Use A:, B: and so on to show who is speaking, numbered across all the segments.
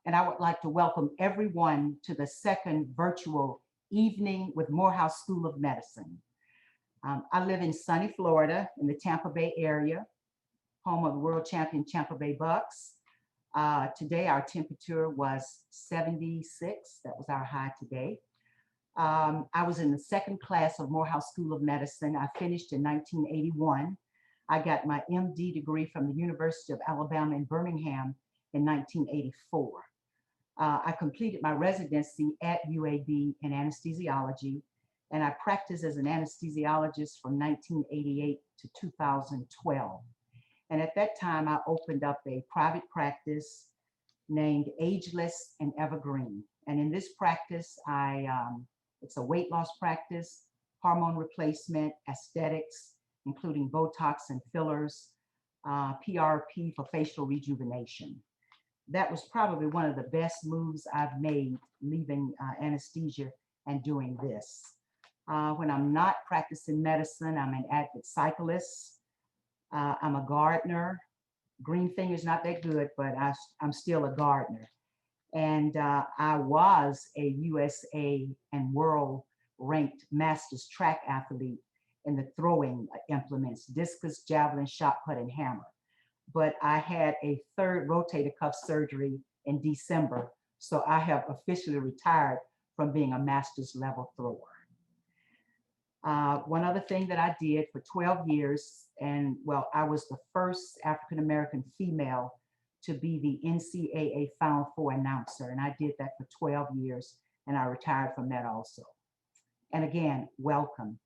A: and I would like to welcome everyone to the second virtual evening with Morehouse School of Medicine. I live in sunny Florida in the Tampa Bay area, home of the world champion Tampa Bay Bucks. Today, our temperature was 76. That was our high today. I was in the second class of Morehouse School of Medicine. I finished in 1981. I got my MD degree from the University of Alabama in Birmingham in 1984. I completed my residency at UAB in anesthesiology, and I practiced as an anesthesiologist from 1988 to 2012. And at that time, I opened up a private practice named Ageless and Evergreen. And in this practice, it's a weight loss practice, hormone replacement, aesthetics, including Botox and fillers, PRP for facial rejuvenation. That was probably one of the best moves I've made leaving anesthesia and doing this. When I'm not practicing medicine, I'm an avid cyclist. I'm a gardener. Green finger's not that good, but I'm still a gardener. And I was a USA and world ranked masters track athlete in the throwing implements, discus, javelin, shot put, and hammer. But I had a third rotator cuff surgery in December, so I have officially retired from being a master's level thrower. One other thing that I did for 12 years, and well, I was the first African-American female to be the NCAA Final Four announcer, and I did that for 12 years, and I retired from that also. And again, welcome.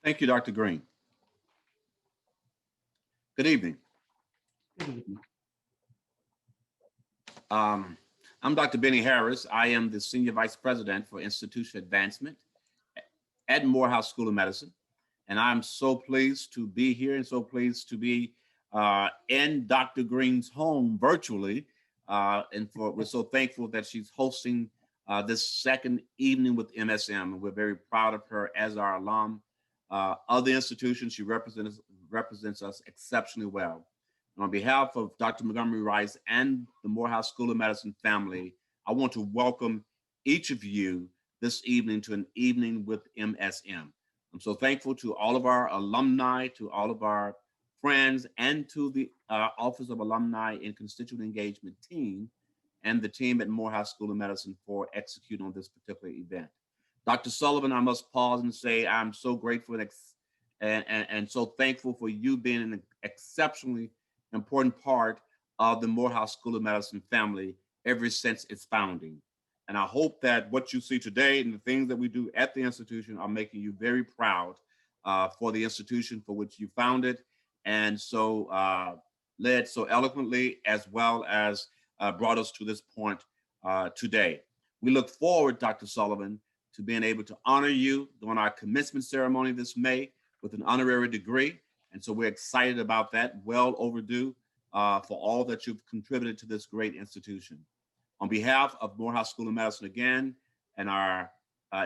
B: Thank you, Dr. Green. Good evening.
A: Good evening.
B: I'm Dr. Benny Harris. I am the Senior Vice President for Institution Advancement at Morehouse School of Medicine. And I'm so pleased to be here and so pleased to be in Dr. Green's home virtually. We're so thankful that she's hosting this second evening with MSM. And we're very proud of her as our alum of the institution. She represents us exceptionally well. And on behalf of Dr. Montgomery Rice and the Morehouse School of Medicine family, I want to welcome each of you this evening to an evening with MSM. I'm so thankful to all of our alumni, to all of our friends, and to the Office of Alumni and Constituent Engagement team and the team at Morehouse School of Medicine for executing on this particular event. Dr. Sullivan, I must pause and say I'm so grateful and so thankful for you being an exceptionally important part of the Morehouse School of Medicine family ever since its founding. And I hope that what you see today and the things that we do at the institution are making you very proud for the institution for which you founded and so led so eloquently, as well as brought us to this point today. We look forward, Dr. Sullivan, to being able to honor you during our commencement ceremony this May with an honorary degree. And so we're excited about that, well overdue for all that you've contributed to this great institution. On behalf of Morehouse School of Medicine again, and our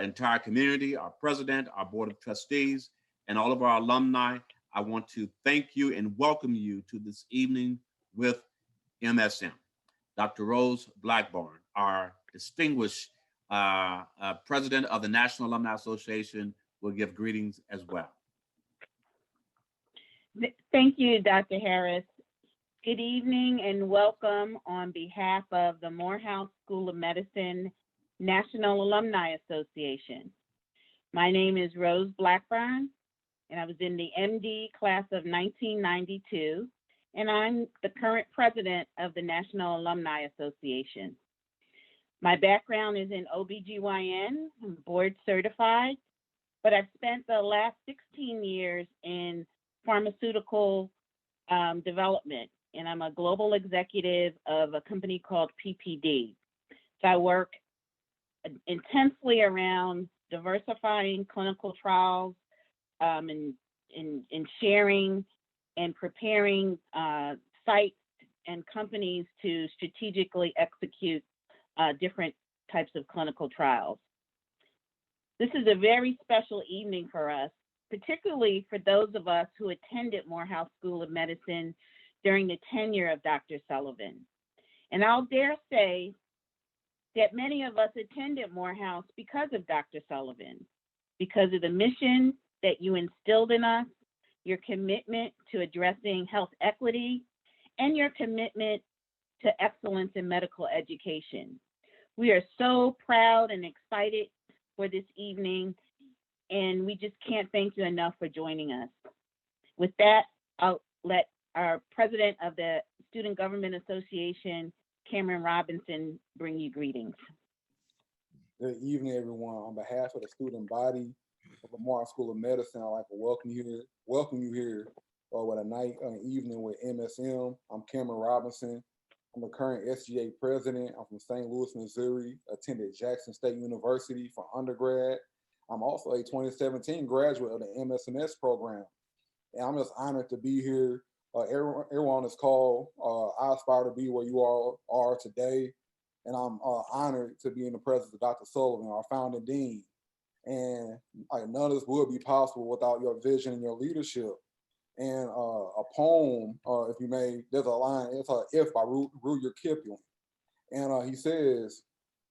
B: entire community, our president, our board of trustees, and all of our alumni, I want to thank you and welcome you to this evening with MSM. Dr. Rose Blackburn, our distinguished president of the National Alumni Association, will give greetings as well.
C: Thank you, Dr. Harris. Good evening and welcome on behalf of the Morehouse School of Medicine National Alumni Association. My name is Rose Blackburn, and I was in the MD class of 1992, and I'm the current president of the National Alumni Association. My background is in OBGYN, I'm board certified, but I've spent the last 16 years in pharmaceutical development, and I'm a global executive of a company called PPD. So I work intensely around diversifying clinical trials and sharing and preparing sites and companies to strategically execute different types of clinical trials. This is a very special evening for us particularly for those of us who attended Morehouse School of Medicine during the tenure of Dr. Sullivan. And I'll dare say that many of us attended Morehouse because of Dr. Sullivan, because of the mission that you instilled in us, your commitment to addressing health equity, and your commitment to excellence in medical education. We are so proud and excited for this evening, and we just can't thank you enough for joining us. With that, I'll let our president of the Student Government Association, Cameron Robinson, bring you greetings.
D: Good evening, everyone. On behalf of the student body of the Morehouse School of Medicine, I'd like to welcome you here with an evening with MSM. I'm Cameron Robinson. I'm the current SGA president. I'm from St. Louis, Missouri, attended Jackson State University for undergrad. I'm also a 2017 graduate of the MSMS program. And I'm just honored to be here. Everyone on this call, I aspire to be where you all are today. And I'm honored to be in the presence of Dr. Sullivan, our founding dean. And none of this would be possible without your vision and your leadership. And a poem, if you may, there's a line, it's If by Rudyard Kipling. And he says,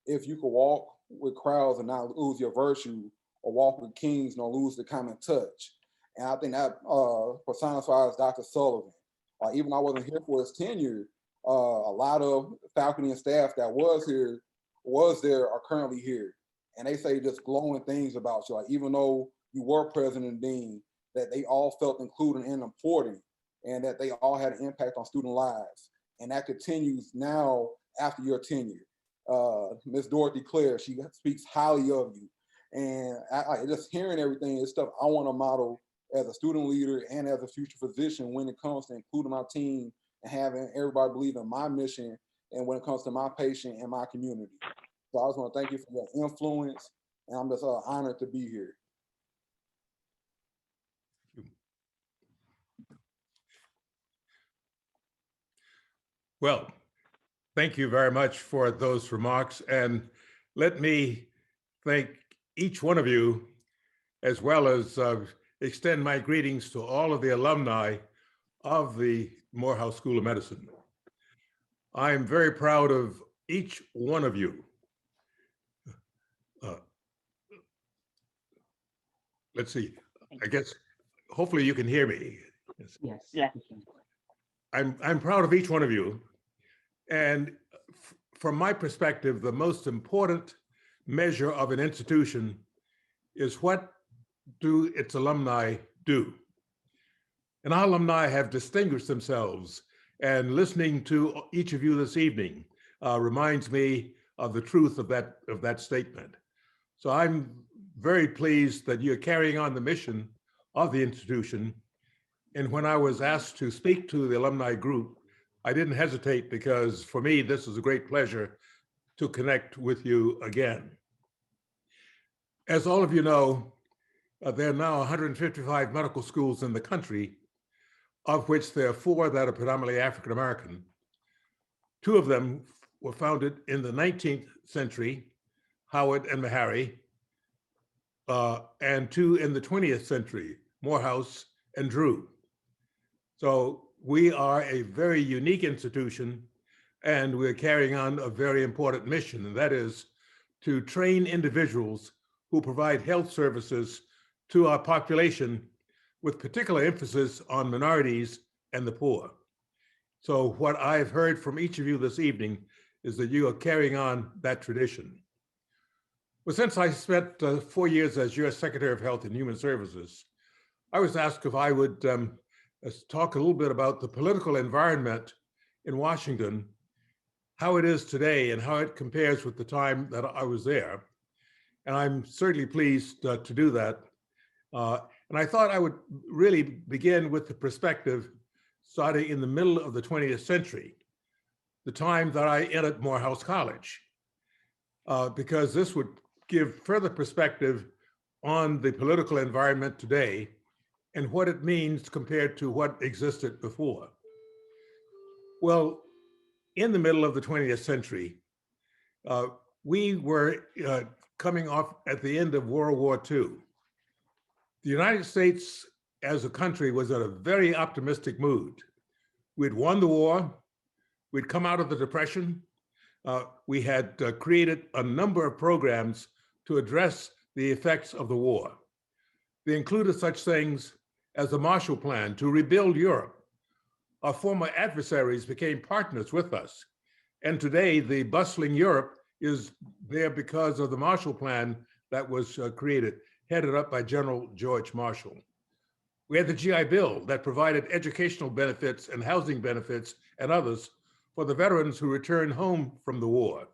D: if you could walk with crowds and not lose your virtue, or walk with kings nor lose the common touch. And I think that personifies Dr. Sullivan. Even though I wasn't here for his tenure, a lot of faculty and staff that was there are currently here. And they say just glowing things about you. Even though you were president and dean, that they all felt included and important, and that they all had an impact on student lives. And that continues now after your tenure. Ms. Dorothy Clare, she speaks highly of you. And I just hearing everything is stuff I want to model as a student leader and as a future physician when it comes to including my team and having everybody believe in my mission and when it comes to my patient and my community. So I just want to thank you for your influence, and I'm just honored to be here.
E: Well, thank you very much for those remarks. And let me thank each one of you, as well as extend my greetings to all of the alumni of the Morehouse School of Medicine. I am very proud of each one of you. Let's see, I guess, hopefully you can hear me.
A: Yes.
C: Yes.
E: I'm proud of each one of you. And from my perspective, the most important measure of an institution is what do its alumni do? And our alumni have distinguished themselves, and listening to each of you this evening reminds me of the truth of that statement. So I'm very pleased that you're carrying on the mission of the institution. And when I was asked to speak to the alumni group, I didn't hesitate, because for me, this is a great pleasure to connect with you again. As all of you know, there are now 155 medical schools in the country, of which there are 4 that are predominantly African-American. 2 of them were founded in the 19th century, Howard and Meharry, and 2 in the 20th century, Morehouse and Drew. So we are a very unique institution, and we're carrying on a very important mission, and that is to train individuals who provide health services to our population, with particular emphasis on minorities and the poor. So what I've heard from each of you this evening is that you are carrying on that tradition. Well, since I spent 4 years as U.S. Secretary of Health and Human Services, I was asked if I would talk a little bit about the political environment in Washington, how it is today and how it compares with the time that I was there. And I'm certainly pleased to do that. And I thought I would really begin with the perspective starting in the middle of the 20th century, the time that I entered Morehouse College, because this would give further perspective on the political environment today and what it means compared to what existed before. Well, in the middle of the 20th century, we were coming off at the end of World War II. The United States as a country was in a very optimistic mood. We'd won the war, we'd come out of the Depression, we had created a number of programs to address the effects of the war. They included such things as the Marshall Plan to rebuild Europe. Our former adversaries became partners with us. And today, the bustling Europe is there because of the Marshall Plan that was created, headed up by General George Marshall. We had the GI Bill that provided educational benefits and housing benefits and others for the veterans who returned home from the war.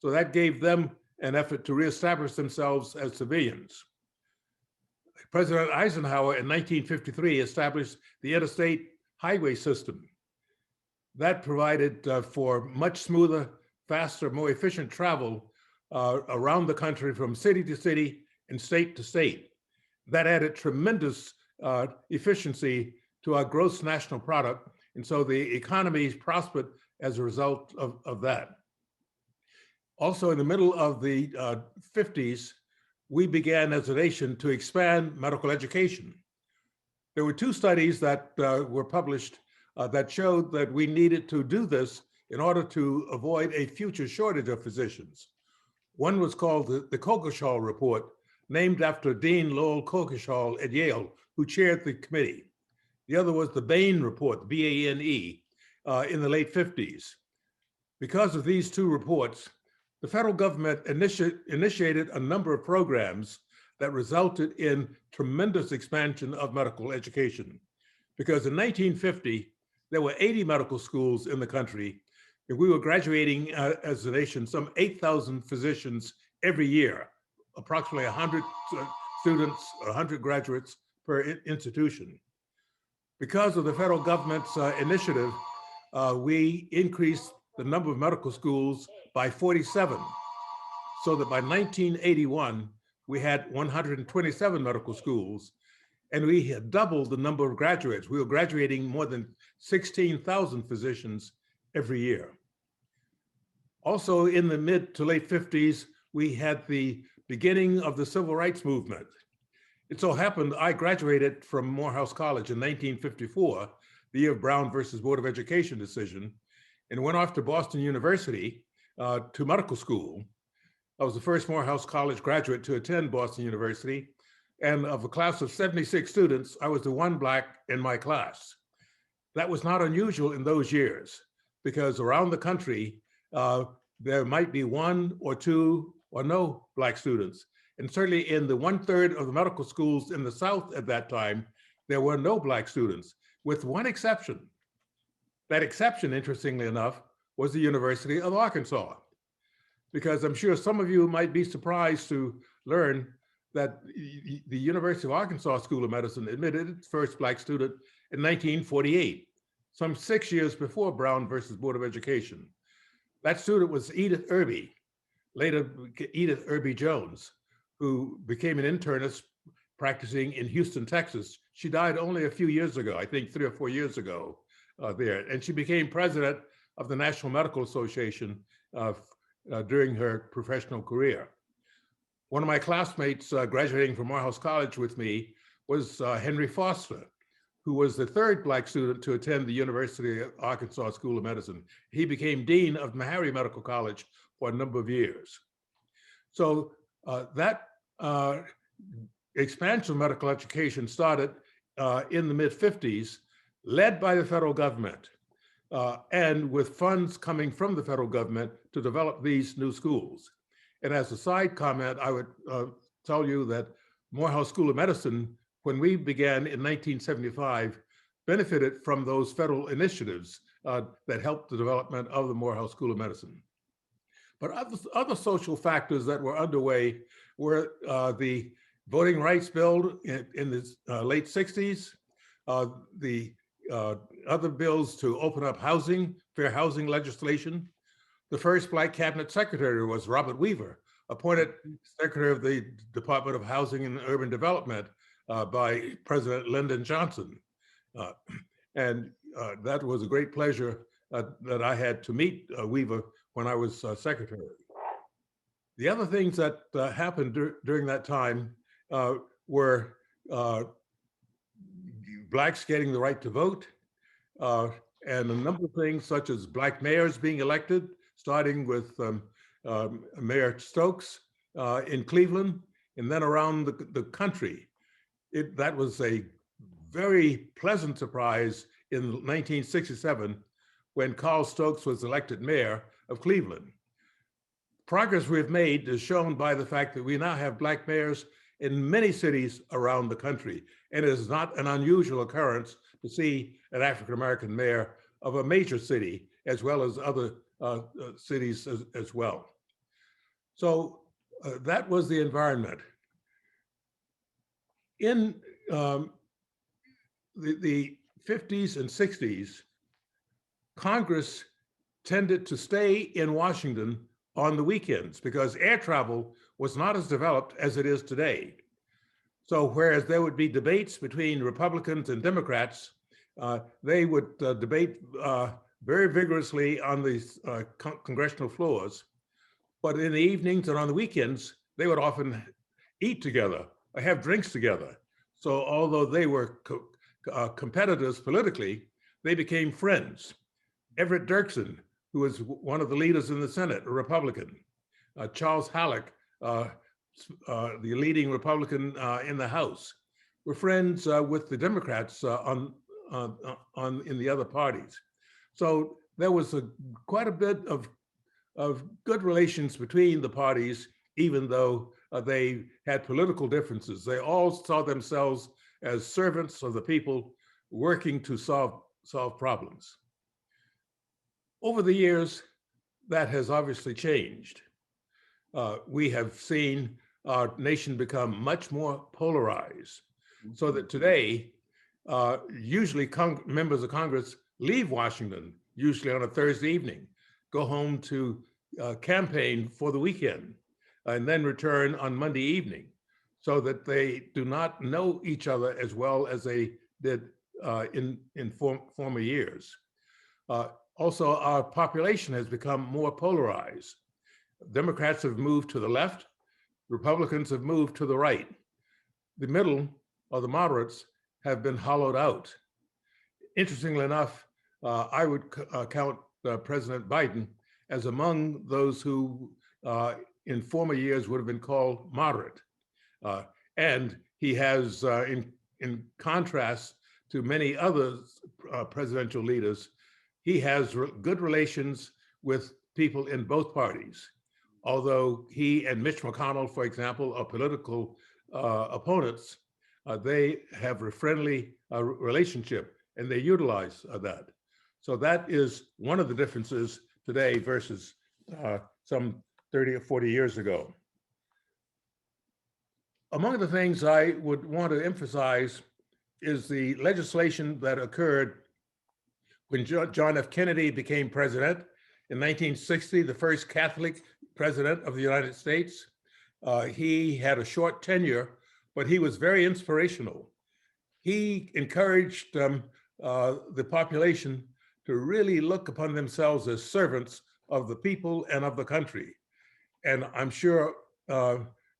E: So that gave them an effort to reestablish themselves as civilians. President Eisenhower in 1953 established the interstate highway system. That provided for much smoother, faster, more efficient travel around the country from city to city and state to state. That added tremendous efficiency to our gross national product. And so the economies prospered as a result of that. Also in the middle of the 50s, we began as a nation to expand medical education. There were two studies that were published that showed that we needed to do this in order to avoid a future shortage of physicians. One was called the Coggeshall Report, named after Dean Lowell Coggeshall at Yale, who chaired the committee. The other was the Bain Report, B-A-N-E, in the late 50s. Because of these two reports, the federal government initiated a number of programs that resulted in tremendous expansion of medical education. Because in 1950, there were 80 medical schools in the country, and we were graduating as a nation some 8,000 physicians every year, approximately 100 students, 100 graduates per institution. Because of the federal government's initiative, we increased the number of medical schools by 47, so that by 1981, we had 127 medical schools, and we had doubled the number of graduates. We were graduating more than 16,000 physicians every year. Also in the mid to late 50s, we had the beginning of the civil rights movement. It so happened I graduated from Morehouse College in 1954, the year of Brown versus Board of Education decision, and went off to Boston University to medical school. I was the first Morehouse College graduate to attend Boston University, and of a class of 76 students, I was the one Black in my class. That was not unusual in those years, because around the country, there might be one or two or no Black students. And certainly in the 1/3 of the medical schools in the South at that time, there were no Black students, with one exception. That exception, interestingly enough, was the University of Arkansas. Because I'm sure some of you might be surprised to learn that the University of Arkansas School of Medicine admitted its first Black student in 1948, some 6 years before Brown versus Board of Education. That student was Edith Irby, later Edith Irby Jones, who became an internist practicing in Houston, Texas. She died only a few years ago, I think 3 or 4 years ago there. And she became president of the National Medical Association during her professional career. One of my classmates graduating from Morehouse College with me was Henry Foster, who was the 3rd Black student to attend the University of Arkansas School of Medicine. He became dean of Meharry Medical College for a number of years. So that expansion of medical education started in the mid-50s, led by the federal government, and with funds coming from the federal government to develop these new schools. And as a side comment, I would tell you that Morehouse School of Medicine, when we began in 1975, benefited from those federal initiatives that helped the development of the Morehouse School of Medicine. But other social factors that were underway were the Voting Rights Bill in the late 60s, the other bills to open up housing, fair housing legislation. The first Black cabinet secretary was Robert Weaver, appointed secretary of the Department of Housing and Urban Development by President Lyndon Johnson. And that was a great pleasure that I had to meet Weaver when I was secretary. The other things that happened during that time were uh, blacks getting the right to vote, and a number of things such as black mayors being elected, starting with Mayor Stokes in Cleveland, and then around the country. That was a very pleasant surprise in 1967 when Carl Stokes was elected mayor of Cleveland. Progress we've made is shown by the fact that we now have black mayors in many cities around the country. And it is not an unusual occurrence to see an African-American mayor of a major city, as well as other cities as well. So that was the environment. In the 50s and 60s, Congress tended to stay in Washington on the weekends because air travel was not as developed as it is today. So whereas there would be debates between Republicans and Democrats, they would debate very vigorously on the congressional floors. But in the evenings and on the weekends, they would often eat together or have drinks together. So although they were competitors politically, they became friends. Everett Dirksen, who was one of the leaders in the Senate, a Republican. Charles Halleck, the leading Republican in the House, were friends with the Democrats in the other parties. So there was quite a bit of good relations between the parties, even though they had political differences. They all saw themselves as servants of the people working to solve problems. Over the years, that has obviously changed. We have seen our nation become much more polarized, so that today, usually members of Congress leave Washington, usually on a Thursday evening, go home to campaign for the weekend, and then return on Monday evening, so that they do not know each other as well as they did in former years. Also, our population has become more polarized. Democrats have moved to the left, Republicans have moved to the right. The middle, or the moderates, have been hollowed out. Interestingly enough, I would count President Biden as among those who in former years would have been called moderate. And he has, in contrast to many other presidential leaders, he has good relations with people in both parties. Although he and Mitch McConnell, for example, are political opponents, they have a friendly relationship and they utilize that. So that is one of the differences today versus some 30 or 40 years ago. Among the things I would want to emphasize is the legislation that occurred when John F. Kennedy became president in 1960, the first Catholic president of the United States. He had a short tenure, but he was very inspirational. He encouraged the population to really look upon themselves as servants of the people and of the country. And I'm sure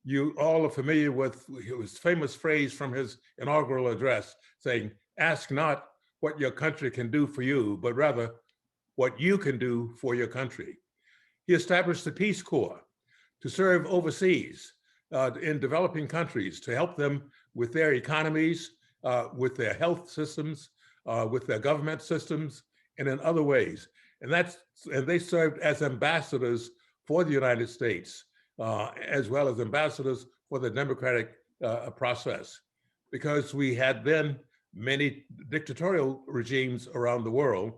E: you all are familiar with his famous phrase from his inaugural address saying, "Ask not what your country can do for you, but rather what you can do for your country." He established the Peace Corps to serve overseas in developing countries, to help them with their economies, with their health systems, with their government systems, and in other ways. And they served as ambassadors for the United States, as well as ambassadors for the democratic process, because we had then many dictatorial regimes around the world.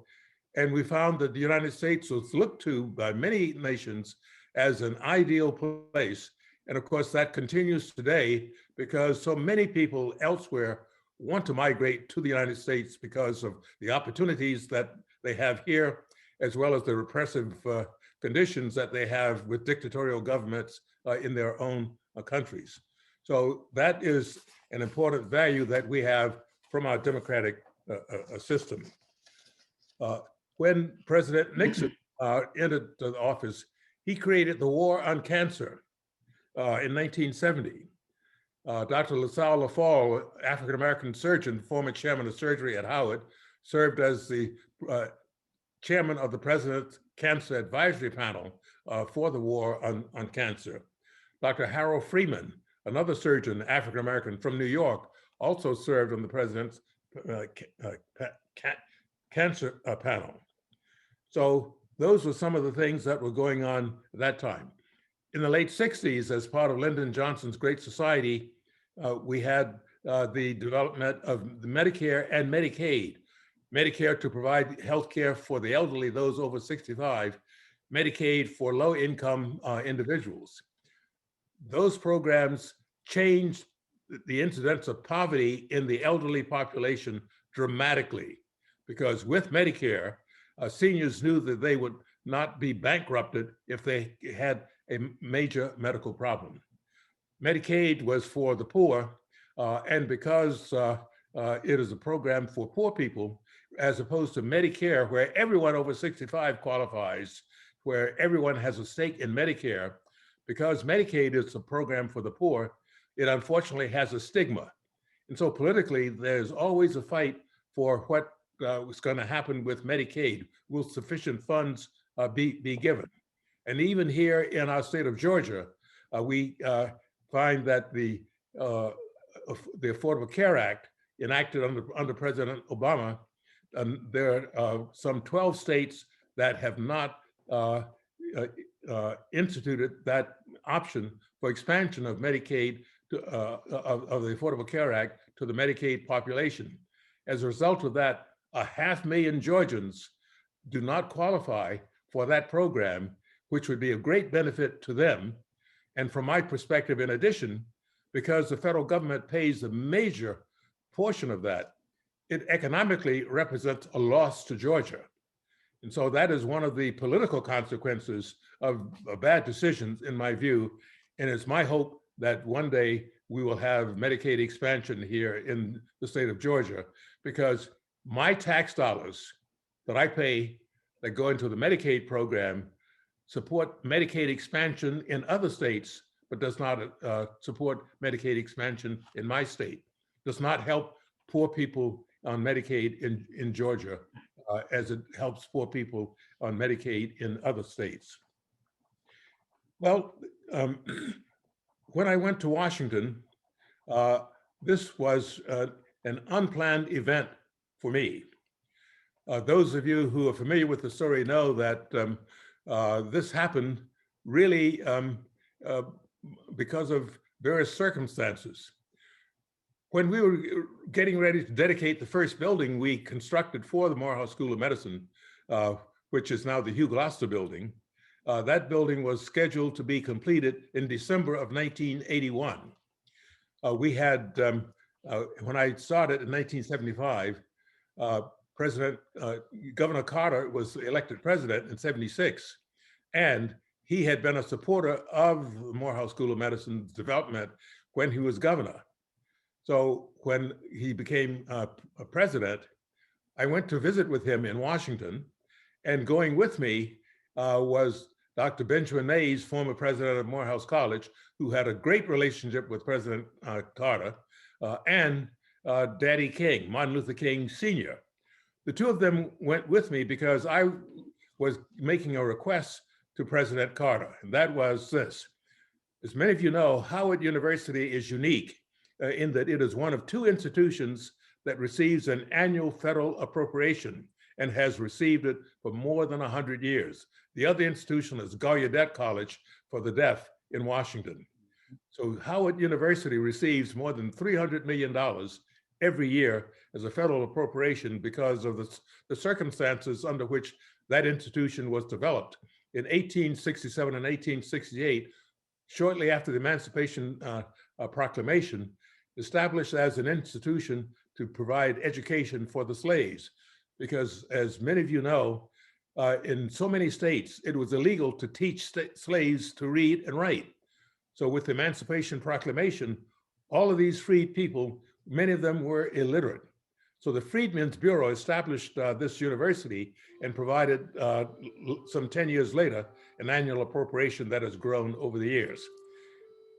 E: And we found that the United States was looked to by many nations as an ideal place. And of course, that continues today because so many people elsewhere want to migrate to the United States because of the opportunities that they have here, as well as the repressive conditions that they have with dictatorial governments in their own countries. So that is an important value that we have from our democratic system. When President Nixon entered the office, he created the War on Cancer in 1970. Dr. LaSalle Lafall, African-American surgeon, former chairman of surgery at Howard, served as the chairman of the President's Cancer Advisory Panel for the War on Cancer. Dr. Harold Freeman, another surgeon, African-American from New York, also served on the President's Cancer Panel. So those were some of the things that were going on at that time. In the late 60s, as part of Lyndon Johnson's Great Society, we had the development of the Medicare and Medicaid. Medicare to provide health care for the elderly, those over 65, Medicaid for low-income individuals. Those programs changed the incidence of poverty in the elderly population dramatically, because with Medicare, seniors knew that they would not be bankrupted if they had a major medical problem. Medicaid was for the poor, and because it is a program for poor people, as opposed to Medicare, where everyone over 65 qualifies, where everyone has a stake in Medicare, because Medicaid is a program for the poor, it unfortunately has a stigma. And so politically, there's always a fight for what is going to happen with Medicaid. Will sufficient funds be given? And even here in our state of Georgia, we find that the Affordable Care Act enacted under President Obama, there are some 12 states that have not instituted that option for expansion of Medicaid, of the Affordable Care Act to the Medicaid population. As a result of that, 500,000 Georgians do not qualify for that program, which would be a great benefit to them. And from my perspective, in addition, because the federal government pays a major portion of that, it economically represents a loss to Georgia. And so that is one of the political consequences of bad decisions, in my view. And it's my hope that one day we will have Medicaid expansion here in the state of Georgia, because my tax dollars that I pay that go into the Medicaid program support Medicaid expansion in other states, but does not support Medicaid expansion in my state, does not help poor people on Medicaid in Georgia as it helps poor people on Medicaid in other states. Well, when I went to Washington, this was an unplanned event for me. Those of you who are familiar with the story know that this happened really because of various circumstances. When we were getting ready to dedicate the first building we constructed for the Morehouse School of Medicine, which is now the Hugh Gloucester building, that building was scheduled to be completed in December of 1981. We had, when I started in 1975, Governor Carter was elected president in 76, and he had been a supporter of the Morehouse School of Medicine's development when he was governor. So when he became a president, I went to visit with him in Washington, and going with me was Dr. Benjamin Mays, former president of Morehouse College, who had a great relationship with President Carter, and Daddy King, Martin Luther King Sr. The two of them went with me because I was making a request to President Carter, and that was this. As many of you know, Howard University is unique in that it is one of two institutions that receives an annual federal appropriation and has received it for more than 100 years. The other institution is Gallaudet College for the Deaf in Washington. So Howard University receives more than $300 million every year as a federal appropriation because of the circumstances under which that institution was developed. In 1867 and 1868, shortly after the Emancipation Proclamation, established as an institution to provide education for the slaves. Because as many of you know, in so many states, it was illegal to teach slaves to read and write. So with the Emancipation Proclamation, all of these freed people, many of them were illiterate. So the Freedmen's Bureau established this university and provided some 10 years later, an annual appropriation that has grown over the years.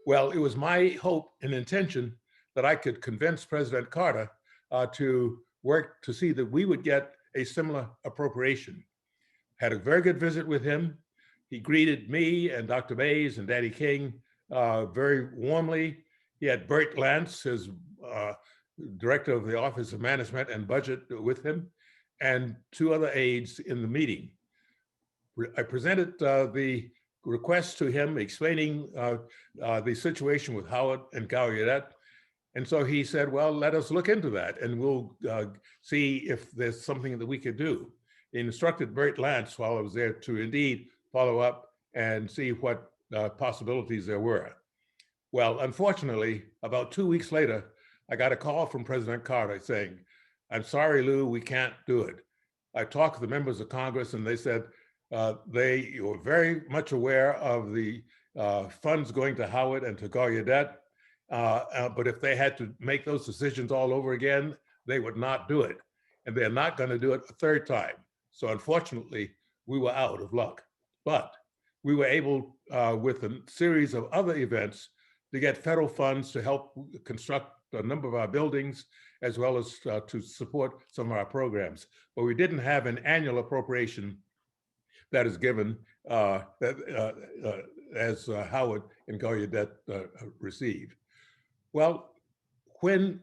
E: Well, it was my hope and intention that I could convince President Carter to work to see that we would get a similar appropriation. Had a very good visit with him. He greeted me and Dr. Mays and Daddy King very warmly. He had Bert Lance, his director of the Office of Management and Budget, with him, and two other aides in the meeting. I presented the request to him explaining the situation with Howard and Gallaudet. And so he said, well, let us look into that and we'll see if there's something that we could do. He instructed Bert Lance while I was there to indeed follow up and see what possibilities there were. Well, unfortunately, about 2 weeks later, I got a call from President Carter saying, I'm sorry, Lou, we can't do it. I talked to the members of Congress and they said they were very much aware of the funds going to Howard and to Gallaudet, but if they had to make those decisions all over again, they would not do it. And they're not going to do it a third time. So unfortunately, we were out of luck. But we were able, with a series of other events, to get federal funds to help construct a number of our buildings, as well as to support some of our programs. But we didn't have an annual appropriation that is given as Howard and Gallaudet received. Well, when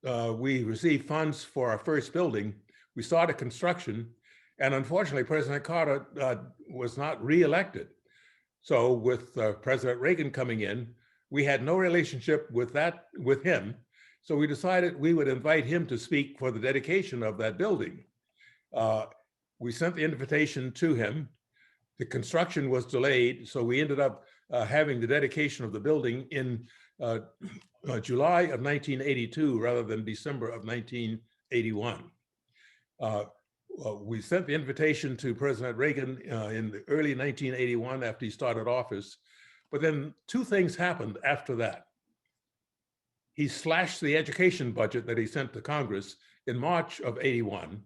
E: we received funds for our first building, we started construction, and unfortunately, President Carter was not reelected. So with President Reagan coming in, we had no relationship with him. So we decided we would invite him to speak for the dedication of that building. We sent the invitation to him. The construction was delayed, so we ended up having the dedication of the building in July of 1982 rather than December of 1981. We sent the invitation to President Reagan in the early 1981 after he started office, but then two things happened after that. He slashed the education budget that he sent to Congress in March of 81.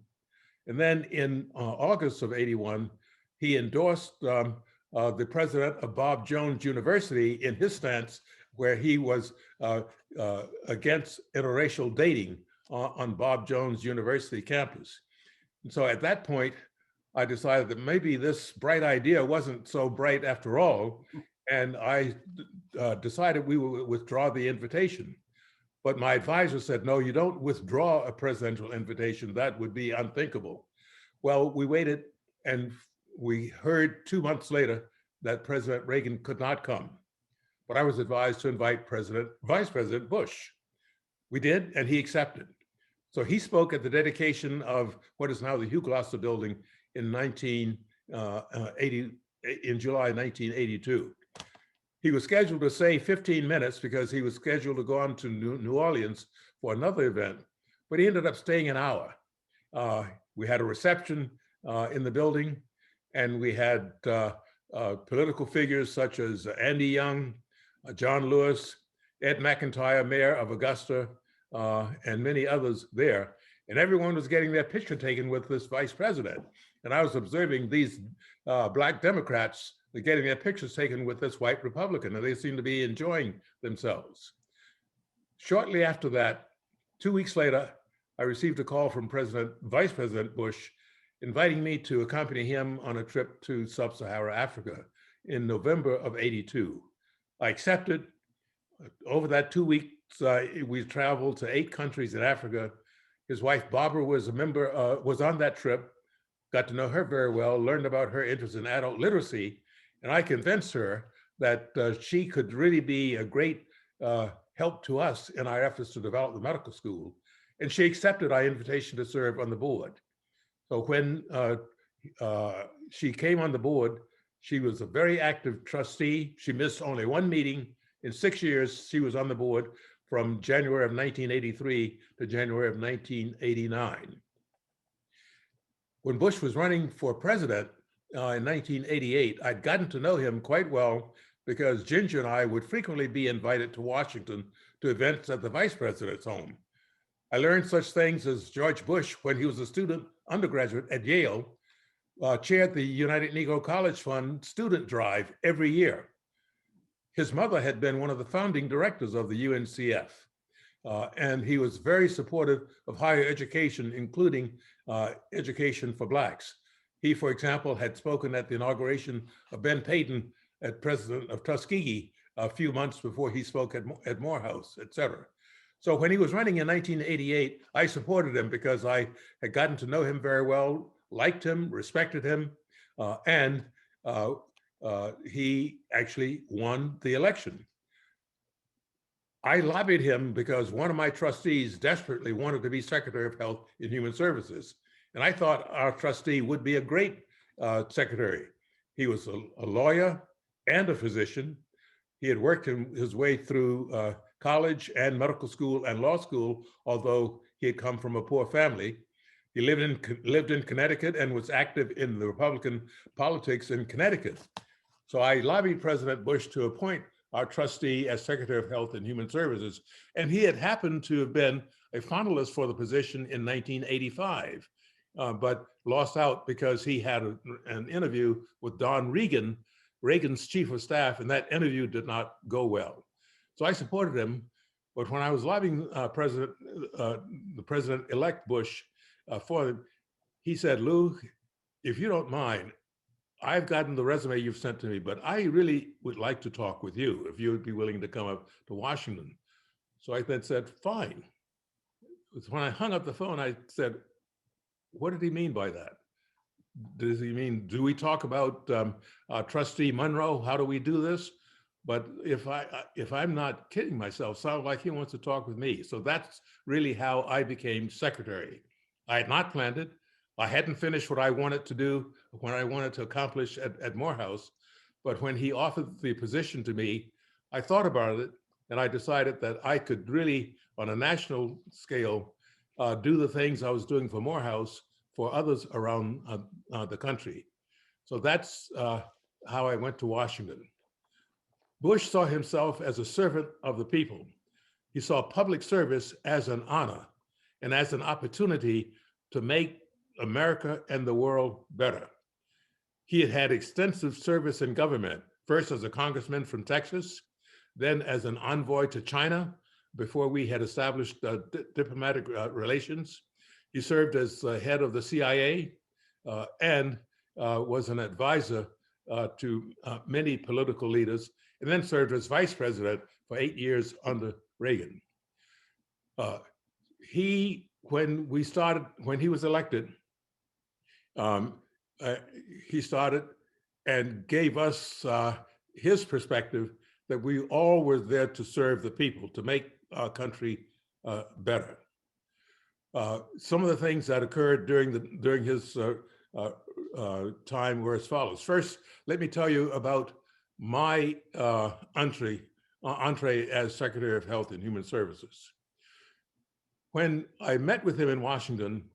E: And then in August of 81, he endorsed the president of Bob Jones University in his stance where he was against interracial dating on Bob Jones University campus. And so at that point, I decided that maybe this bright idea wasn't so bright after all. And I decided we would withdraw the invitation. But my advisor said, no, you don't withdraw a presidential invitation. That would be unthinkable. Well, we waited and we heard 2 months later that President Reagan could not come. But I was advised to invite Vice President Bush. We did, and he accepted. So he spoke at the dedication of what is now the Hugh Gloucester Building in July 1982. He was scheduled to say 15 minutes because he was scheduled to go on to New Orleans for another event, but he ended up staying an hour. We had a reception in the building, and we had political figures such as Andy Young, John Lewis, Ed McIntyre, mayor of Augusta, and many others there. And everyone was getting their picture taken with this vice president. And I was observing these Black Democrats getting their pictures taken with this white Republican, and they seemed to be enjoying themselves. Shortly after that, 2 weeks later, I received a call from Vice President Bush inviting me to accompany him on a trip to Sub-Saharan Africa in November of 82. I accepted. Over that 2 weeks, we traveled to 8 countries in Africa. His wife, Barbara, was on that trip, got to know her very well, learned about her interest in adult literacy, and I convinced her that she could really be a great help to us in our efforts to develop the medical school. And she accepted our invitation to serve on the board. So when she came on the board, she was a very active trustee. She missed only one meeting. In 6 years, she was on the board from January of 1983 to January of 1989. When Bush was running for president in 1988, I'd gotten to know him quite well because Ginger and I would frequently be invited to Washington to events at the vice president's home. I learned such things as George Bush, when he was a student undergraduate at Yale, chaired the United Negro College Fund student drive every year. his mother had been one of the founding directors of the UNCF. And he was very supportive of higher education, including education for Blacks. He, for example, had spoken at the inauguration of Ben Payton as president of Tuskegee a few months before he spoke at Morehouse, et cetera. So when he was running in 1988, I supported him because I had gotten to know him very well, liked him, respected him, and he actually won the election. I lobbied him because one of my trustees desperately wanted to be Secretary of Health and Human Services. And I thought our trustee would be a great secretary. He was a lawyer and a physician. He had worked his way through college and medical school and law school, although he had come from a poor family. He lived in Connecticut and was active in the Republican politics in Connecticut. So I lobbied President Bush to appoint our trustee as Secretary of Health and Human Services. And he had happened to have been a finalist for the position in 1985, but lost out because he had an interview with Don Regan, Reagan's chief of staff, and that interview did not go well. So I supported him, but when I was lobbying the President-elect Bush for him, he said, "Lou, if you don't mind, I've gotten the resume you've sent to me, but I really would like to talk with you if you would be willing to come up to Washington." So I then said, "Fine." When I hung up the phone, I said, "What did he mean by that? Does he mean, do we talk about Trustee Monroe? How do we do this?" But if I'm not kidding myself, sounds like he wants to talk with me. So that's really how I became secretary. I had not planned it. I hadn't finished what I wanted to do, what I wanted to accomplish at Morehouse. But when he offered the position to me, I thought about it and I decided that I could really, on a national scale, do the things I was doing for Morehouse for others around the country. So that's how I went to Washington. Bush saw himself as a servant of the people. He saw public service as an honor and as an opportunity to make America and the world better. He had had extensive service in government, first as a congressman from Texas, then as an envoy to China before we had established diplomatic relations. He served as head of the CIA and was an advisor to many political leaders, and then served as vice president for 8 years under Reagan. When he was elected, he started and gave us his perspective that we all were there to serve the people, to make our country better. Some of the things that occurred during his time were as follows. First, let me tell you about my entree as Secretary of Health and Human Services. When I met with him in Washington,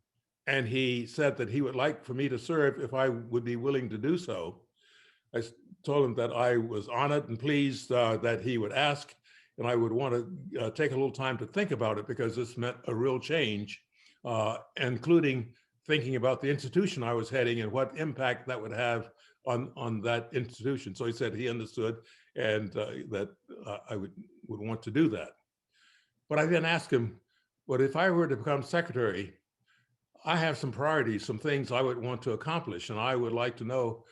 E: and he said that he would like for me to serve if I would be willing to do so, I told him that I was honored and pleased that he would ask, and I would want to take a little time to think about it because this meant a real change, including thinking about the institution I was heading and what impact that would have on that institution. So he said he understood and that I would want to do that. But I then asked him, but if I were to become secretary, I have some priorities, some things I would want to accomplish, and I would like to know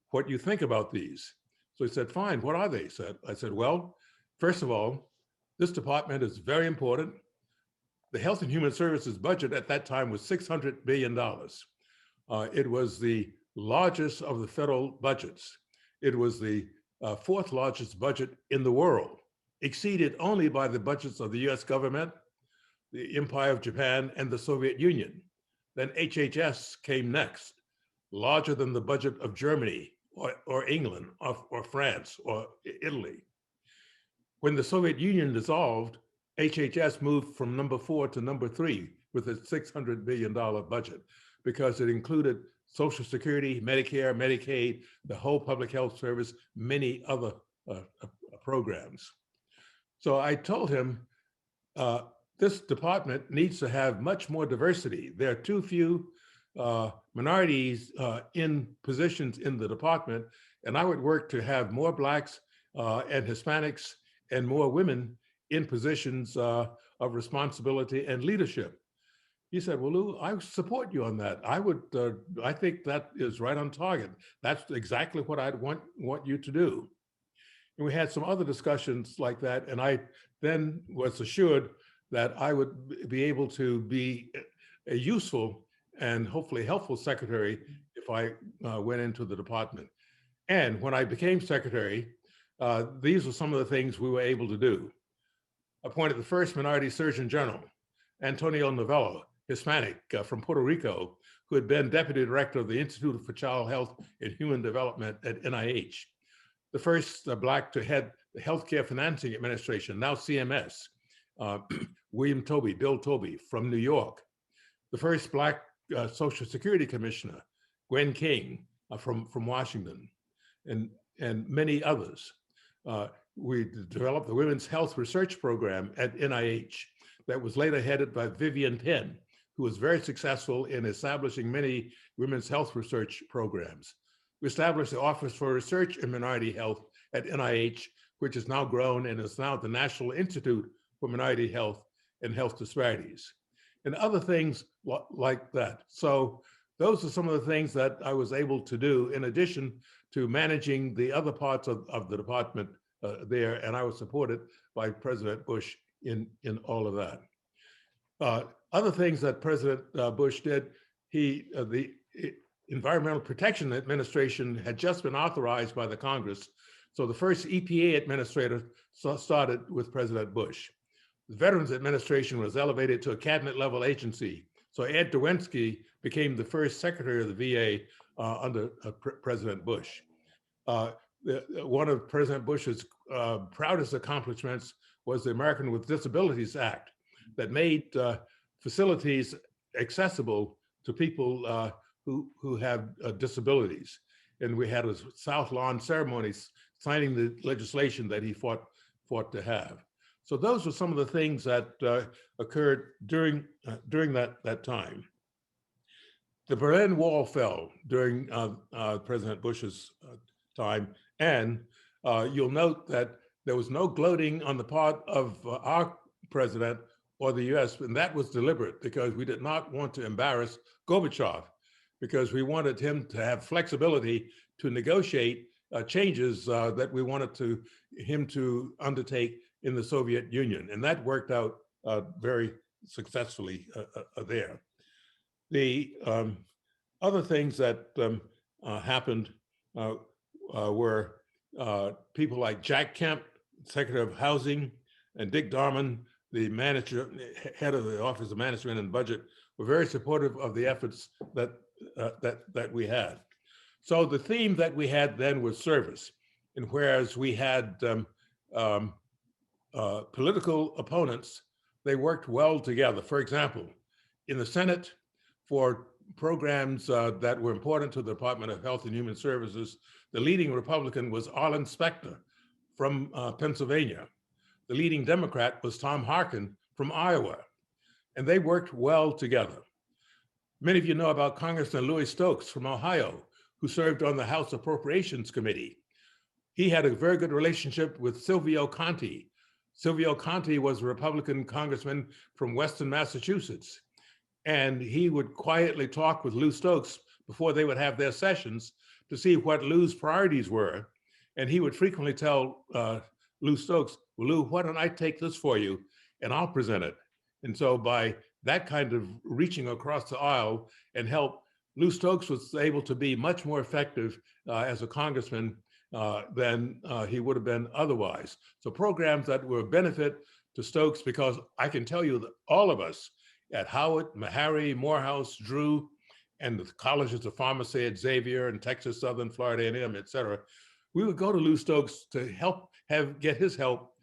E: what you think about these. So he said, fine, what are they? I said, well, first of all, this department is very important. The Health and Human Services budget at that time was $600 billion. It was the largest of the federal budgets. It was the fourth largest budget in the world, exceeded only by the budgets of the US government, the Empire of Japan, and the Soviet Union. Then HHS came next, larger than the budget of Germany or England or France or Italy. When the Soviet Union dissolved, HHS moved from number 4 to number 3 with a $600 billion budget because it included Social Security, Medicare, Medicaid, the whole public health service, many other programs. So I told him, this department needs to have much more diversity. There are too few minorities in positions in the department, and I would work to have more Blacks and Hispanics and more women in positions of responsibility and leadership. He said, well, Lou, I support you on that. I think that is right on target. That's exactly what I'd want you to do. And we had some other discussions like that. And I then was assured that I would be able to be a useful and hopefully helpful secretary if I went into the department. And when I became secretary, these were some of the things we were able to do. Appointed the first minority surgeon general, Antonio Novello, Hispanic from Puerto Rico, who had been deputy director of the Institute for Child Health and Human Development at NIH. The first Black to head the Healthcare Financing Administration, now CMS, Bill Tobey from New York. The first Black Social Security Commissioner, Gwen King from Washington, and many others. We developed the Women's Health Research Program at NIH that was later headed by Vivian Penn, who was very successful in establishing many women's health research programs. We established the Office for Research in Minority Health at NIH, which has now grown and is now the National Institute for Minority Health and Health Disparities, and other things like that. So those are some of the things that I was able to do in addition to managing the other parts of the department there, and I was supported by President Bush in all of that. Other things that President Bush did, the Environmental Protection Administration had just been authorized by the Congress, so the first EPA administrator started with President Bush. The Veterans Administration was elevated to a cabinet level agency, so Ed Derwinski became the first secretary of the VA under President Bush. One of President Bush's proudest accomplishments was the American with Disabilities Act that made facilities accessible to people who have disabilities. And we had a South Lawn ceremonies signing the legislation that he fought to have. So those were some of the things that occurred during that time. The Berlin Wall fell during President Bush's time, and you'll note that there was no gloating on the part of our president or the US, and that was deliberate because we did not want to embarrass Gorbachev, because we wanted him to have flexibility to negotiate changes that we wanted him to undertake in the Soviet Union, and that worked out very successfully there. The other things that happened were people like Jack Kemp, Secretary of Housing, and Dick Darman, the head of the Office of Management and Budget, were very supportive of the efforts that we had. So the theme that we had then was service, and whereas we had political opponents, they worked well together. For example, in the Senate, for programs that were important to the Department of Health and Human Services, the leading Republican was Arlen Specter from Pennsylvania. The leading Democrat was Tom Harkin from Iowa, and they worked well together. Many of you know about Congressman Louis Stokes from Ohio, who served on the House Appropriations Committee. He had a very good relationship with Silvio Conti. Silvio Conti was a Republican congressman from Western Massachusetts, and he would quietly talk with Lou Stokes before they would have their sessions to see what Lou's priorities were. And he would frequently tell Lou Stokes, well, Lou, why don't I take this for you and I'll present it. And so by that kind of reaching across the aisle and help, Lou Stokes was able to be much more effective as a congressman than he would have been otherwise. So programs that were a benefit to Stokes, because I can tell you that all of us at Howard, Meharry, Morehouse, Drew, and the colleges of pharmacy at Xavier and Texas Southern, Florida A&M, et cetera, we would go to Lou Stokes to get his help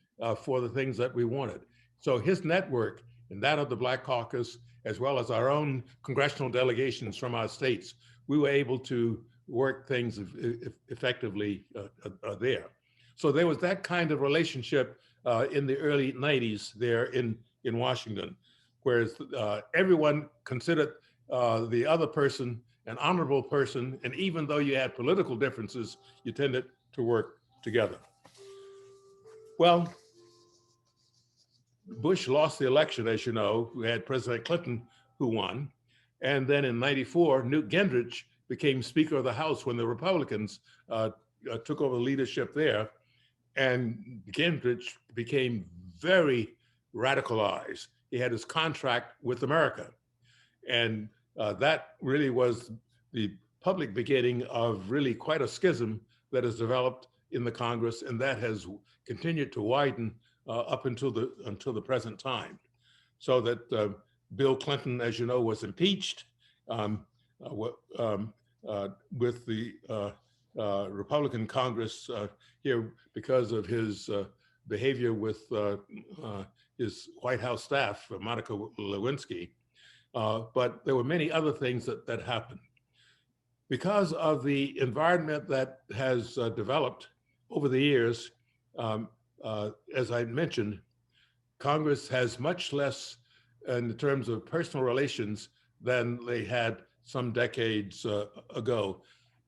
E: for the things that we wanted. So his network and that of the Black Caucus, as well as our own congressional delegations from our states, we were able to work things effectively there. So there was that kind of relationship in the early 90s there in Washington, whereas everyone considered the other person an honorable person, and even though you had political differences, you tended to work together. Well, Bush lost the election, as you know. We had President Clinton who won. And then in '94, Newt Gingrich became Speaker of the House when the Republicans took over leadership there. And Gingrich became very radicalized. He had his contract with America. And that really was the public beginning of really quite a schism that has developed in the Congress, and that has continued to widen up until the present time. So that Bill Clinton, as you know, was impeached with the Republican Congress here because of his behavior with his White House staff, Monica Lewinsky. But there were many other things that happened. Because of the environment that has developed over the years, as I mentioned, Congress has much less in terms of personal relations than they had some decades ago,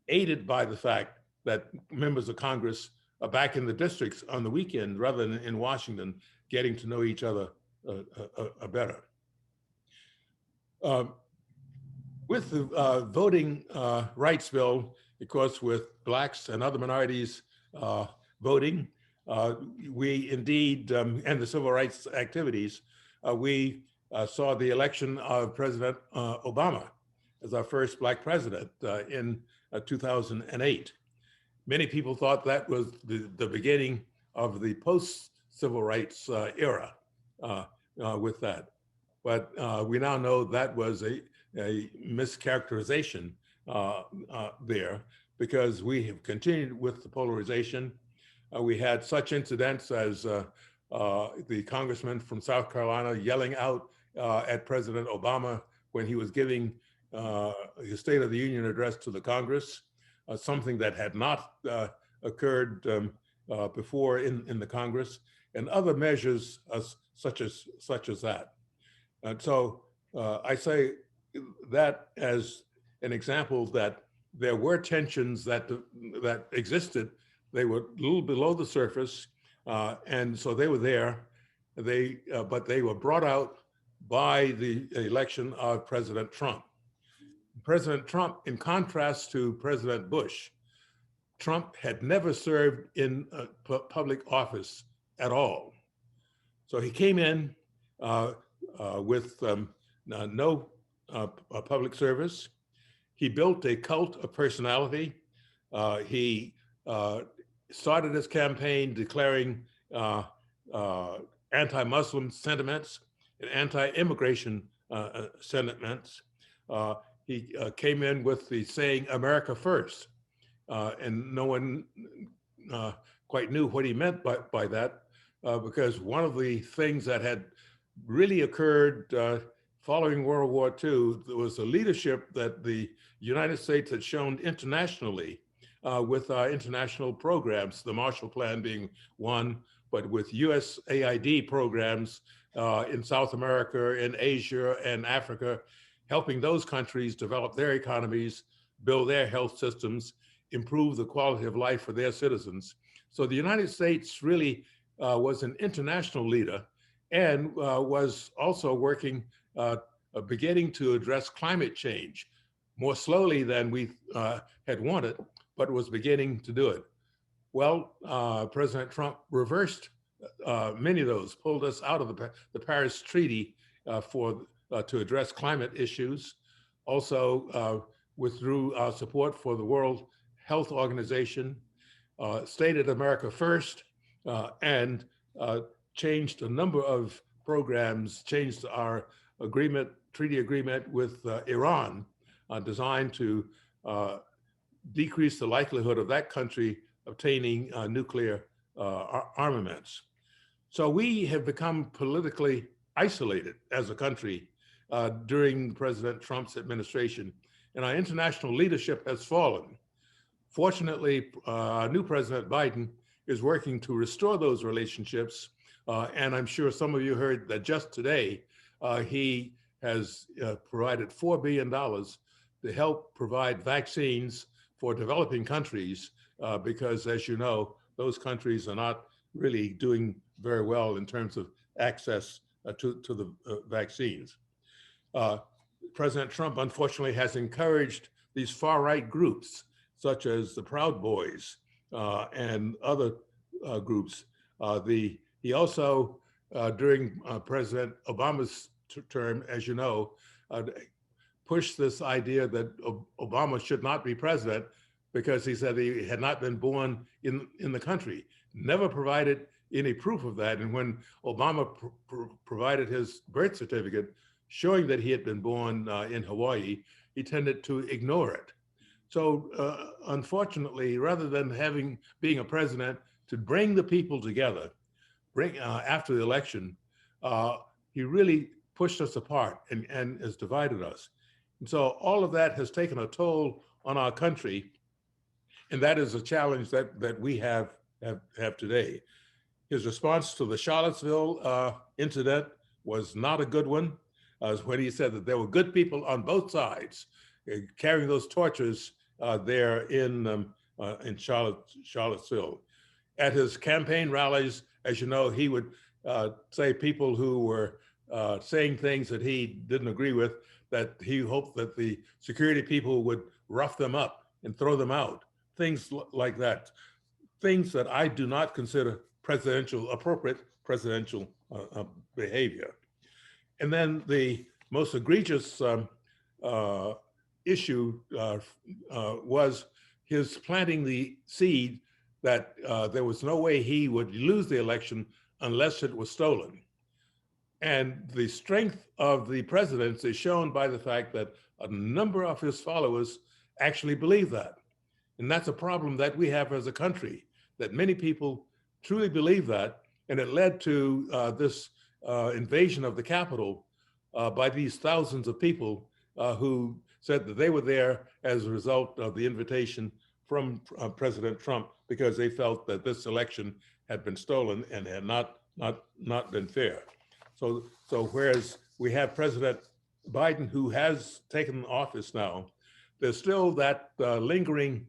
E: aided by the fact that members of Congress are back in the districts on the weekend rather than in Washington, getting to know each other better. With the voting rights bill, of course, with Blacks and other minorities voting, we indeed, and the civil rights activities, we saw the election of President Obama as our first Black president in 2008. Many people thought that was the beginning of the post-civil rights era with that. But we now know that was a mischaracterization there, because we have continued with the polarization. We had such incidents as the congressman from South Carolina yelling out at President Obama when he was giving his State of the Union address to the Congress, something that had not occurred before in the Congress, and other measures such as that. And so I say that as an example that there were tensions that existed. They were a little below the surface, and so they were there. But they were brought out by the election of President Trump. President Trump, in contrast to President Bush, Trump had never served in public office at all. So he came in with no public service. He built a cult of personality. He started his campaign declaring anti-Muslim sentiments and anti-immigration sentiments. He came in with the saying, "America first," and no one quite knew what he meant by that, because one of the things that had really occurred following World War II, there was a leadership that the United States had shown internationally with our international programs, the Marshall Plan being one, but with USAID programs in South America, in Asia, and Africa, helping those countries develop their economies, build their health systems, improve the quality of life for their citizens. So the United States really was an international leader, and was also working, beginning to address climate change more slowly than we had wanted, but was beginning to do it. Well, President Trump reversed many of those, pulled us out of the Paris Treaty to address climate issues, also withdrew our support for the World Health Organization, stated America first, and changed a number of programs, changed our treaty agreement with Iran, designed to decrease the likelihood of that country obtaining nuclear armaments. So we have become politically isolated as a country during President Trump's administration, and our international leadership has fallen. Fortunately, our new President Biden is working to restore those relationships, and I'm sure some of you heard that just today he has provided $4 billion to help provide vaccines for developing countries, because as you know, those countries are not really doing very well in terms of access to the vaccines. President Trump, unfortunately, has encouraged these far-right groups, such as the Proud Boys and other groups. He also, during President Obama's term, as you know, pushed this idea that Obama should not be president because he said he had not been born in the country, never provided any proof of that. And when Obama provided his birth certificate showing that he had been born in Hawaii, he tended to ignore it. So unfortunately, rather than being a president to bring the people together, after the election, he really pushed us apart and has divided us. And so all of that has taken a toll on our country, and that is a challenge that we have today. His response to the Charlottesville incident was not a good one, when he said that there were good people on both sides carrying those torches there in Charlottesville. At his campaign rallies, as you know, he would say people who were saying things that he didn't agree with, that he hoped that the security people would rough them up and throw them out, things like that, things that I do not consider appropriate presidential behavior. And then the most egregious issue was his planting the seed that there was no way he would lose the election unless it was stolen. And the strength of the presidency is shown by the fact that a number of his followers actually believe that. And that's a problem that we have as a country, that many people truly believe that. And it led to this invasion of the Capitol by these thousands of people who said that they were there as a result of the invitation from President Trump, because they felt that this election had been stolen and had not been fair. So whereas we have President Biden, who has taken office now, there's still that lingering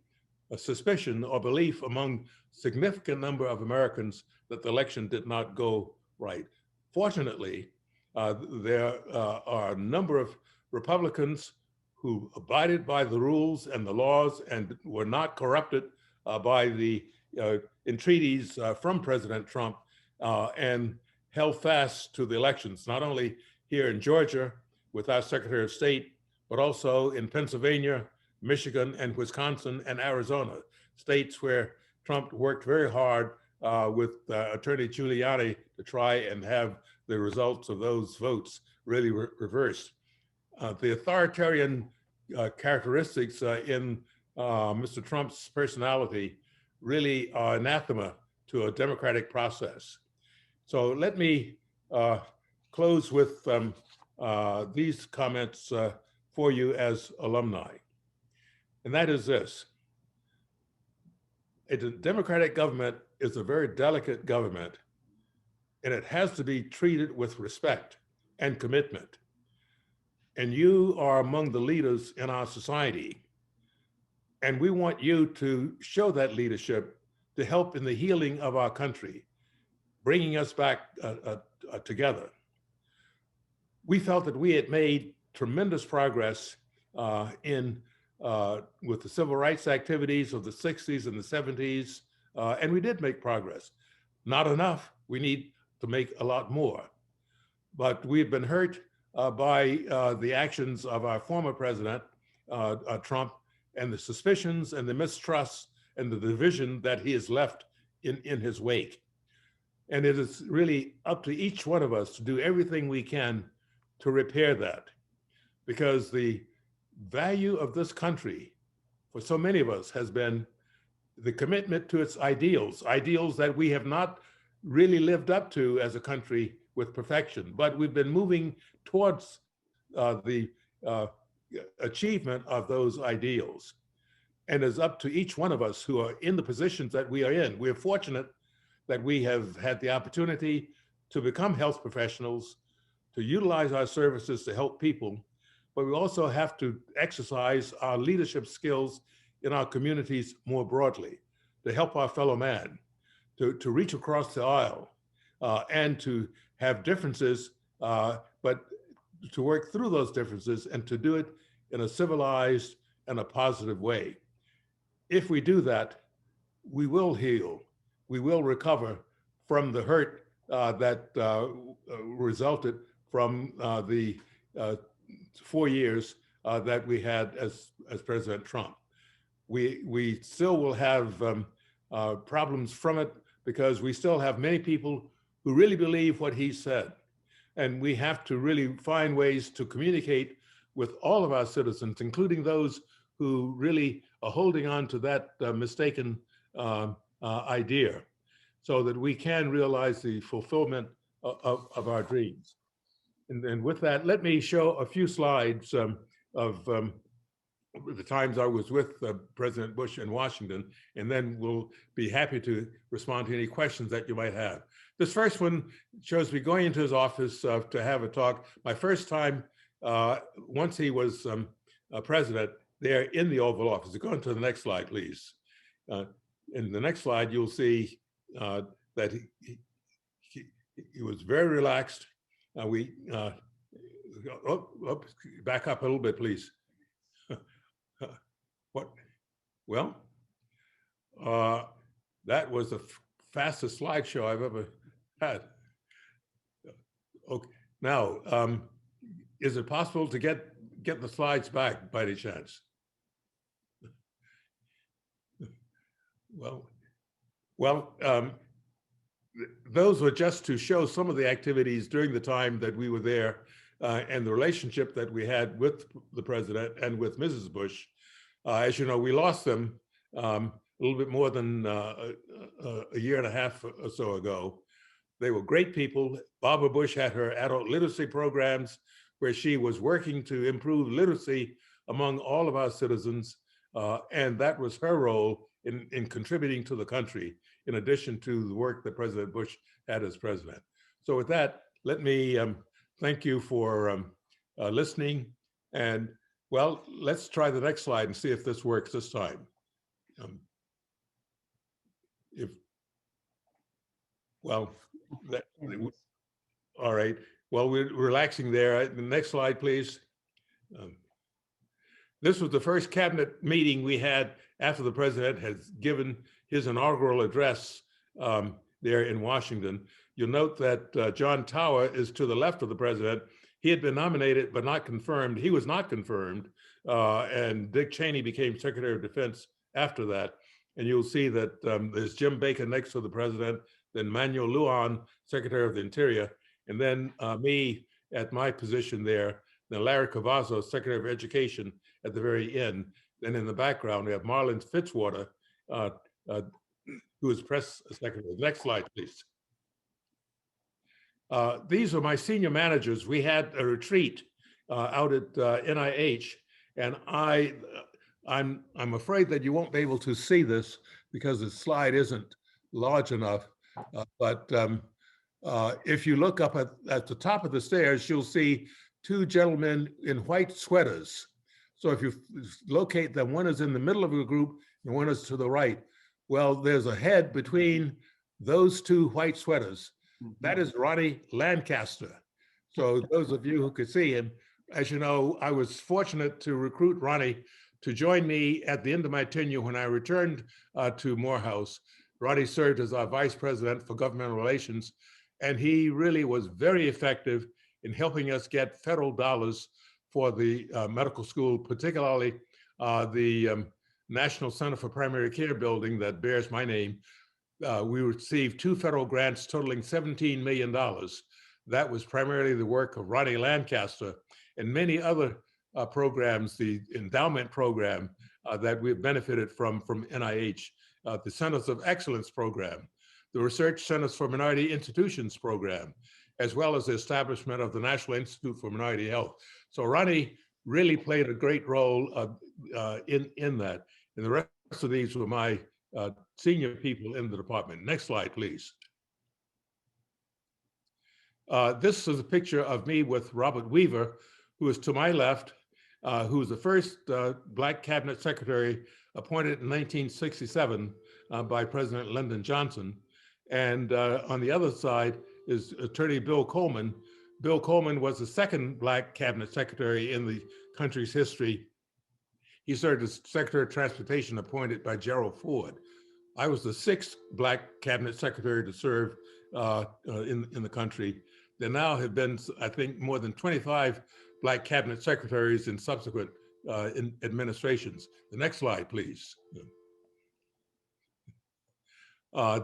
E: suspicion or belief among significant number of Americans that the election did not go right. Fortunately, there are a number of Republicans who abided by the rules and the laws and were not corrupted by the entreaties from President Trump and held fast to the elections, not only here in Georgia with our Secretary of State, but also in Pennsylvania, Michigan, and Wisconsin, and Arizona, states where Trump worked very hard with Attorney Giuliani to try and have the results of those votes really reversed. The authoritarian characteristics in Mr. Trump's personality really are anathema to a democratic process. So let me close with these comments for you as alumni. And that is this: a democratic government is a very delicate government, and it has to be treated with respect and commitment. And you are among the leaders in our society. And we want you to show that leadership to help in the healing of our country, bringing us back together. We felt that we had made tremendous progress with the civil rights activities of the 60s and the 70s, and we did make progress. Not enough. We need to make a lot more. But we've been hurt by the actions of our former president, Trump, and the suspicions and the mistrust and the division that he has left in his wake. And it is really up to each one of us to do everything we can to repair that, because the value of this country for so many of us has been the commitment to its ideals that we have not really lived up to as a country with perfection, but we've been moving towards the achievement of those ideals. And it's up to each one of us who are in the positions that we are in. We're fortunate that we have had the opportunity to become health professionals, to utilize our services to help people, but we also have to exercise our leadership skills in our communities more broadly, to help our fellow man, to reach across the aisle and to have differences, but to work through those differences and to do it in a civilized and a positive way. If we do that, we will heal. We will recover from the hurt that resulted from the 4 years that we had as President Trump. We still will have problems from it because we still have many people who really believe what he said. And we have to really find ways to communicate with all of our citizens, including those who really are holding on to that mistaken idea, so that we can realize the fulfillment of our dreams. And with that, let me show a few slides of the times I was with President Bush in Washington, and then we'll be happy to respond to any questions that you might have. This first one shows me going into his office to have a talk. My first time, once he was president, there in the Oval Office. Go into the next slide, please. In the next slide, you'll see that he was very relaxed. Back up a little bit, please. What? Well, that was the fastest slideshow I've ever had. Okay, now, is it possible to get the slides back by any chance? Well, those were just to show some of the activities during the time that we were there and the relationship that we had with the president and with Mrs. Bush. As you know, we lost them a little bit more than a year and a half or so ago. They were great people. Barbara Bush had her adult literacy programs where she was working to improve literacy among all of our citizens. And that was her role in contributing to the country, in addition to the work that President Bush had as president. So with that, let me thank you for listening. And well, let's try the next slide and see if this works this time. All right. Well, we're relaxing there. The next slide, please. This was the first cabinet meeting we had after the president has given his inaugural address there in Washington. You'll note that John Tower is to the left of the president. He had been nominated, but not confirmed. He was not confirmed. And Dick Cheney became Secretary of Defense after that. And you'll see that there's Jim Baker next to the president, then Manuel Lujan, Secretary of the Interior, and then me at my position there, then Larry Cavazos, Secretary of Education at the very end. Then in the background, we have Marlon Fitzwater, who is press secretary. Next slide, please. These are my senior managers. We had a retreat out at NIH, and I'm afraid that you won't be able to see this because the slide isn't large enough. But if you look up at the top of the stairs, you'll see two gentlemen in white sweaters. So if you locate them, one is in the middle of the group and one is to the right. Well, there's a head between those two white sweaters. That is Ronnie Lancaster. So those of you who could see him, as you know, I was fortunate to recruit Ronnie to join me at the end of my tenure when I returned to Morehouse. Ronnie served as our vice president for governmental relations, and he really was very effective in helping us get federal dollars for the medical school, particularly the National Center for Primary Care building that bears my name. We received 2 federal grants totaling $17 million. That was primarily the work of Ronnie Lancaster and many other programs, the endowment program that we've benefited from NIH, the Centers of Excellence program, the Research Centers for Minority Institutions program, as well as the establishment of the National Institute for Minority Health. So Ronnie really played a great role in that. And the rest of these were my senior people in the department. Next slide, please. This is a picture of me with Robert Weaver, who is to my left, who was the first Black cabinet secretary appointed in 1967 by President Lyndon Johnson. And on the other side is Attorney Bill Coleman. Bill Coleman was the second Black cabinet secretary in the country's history. He served as Secretary of Transportation appointed by Gerald Ford. I was the sixth Black cabinet secretary to serve in the country. There now have been, I think, more than 25 Black cabinet secretaries in subsequent administrations. The next slide, please.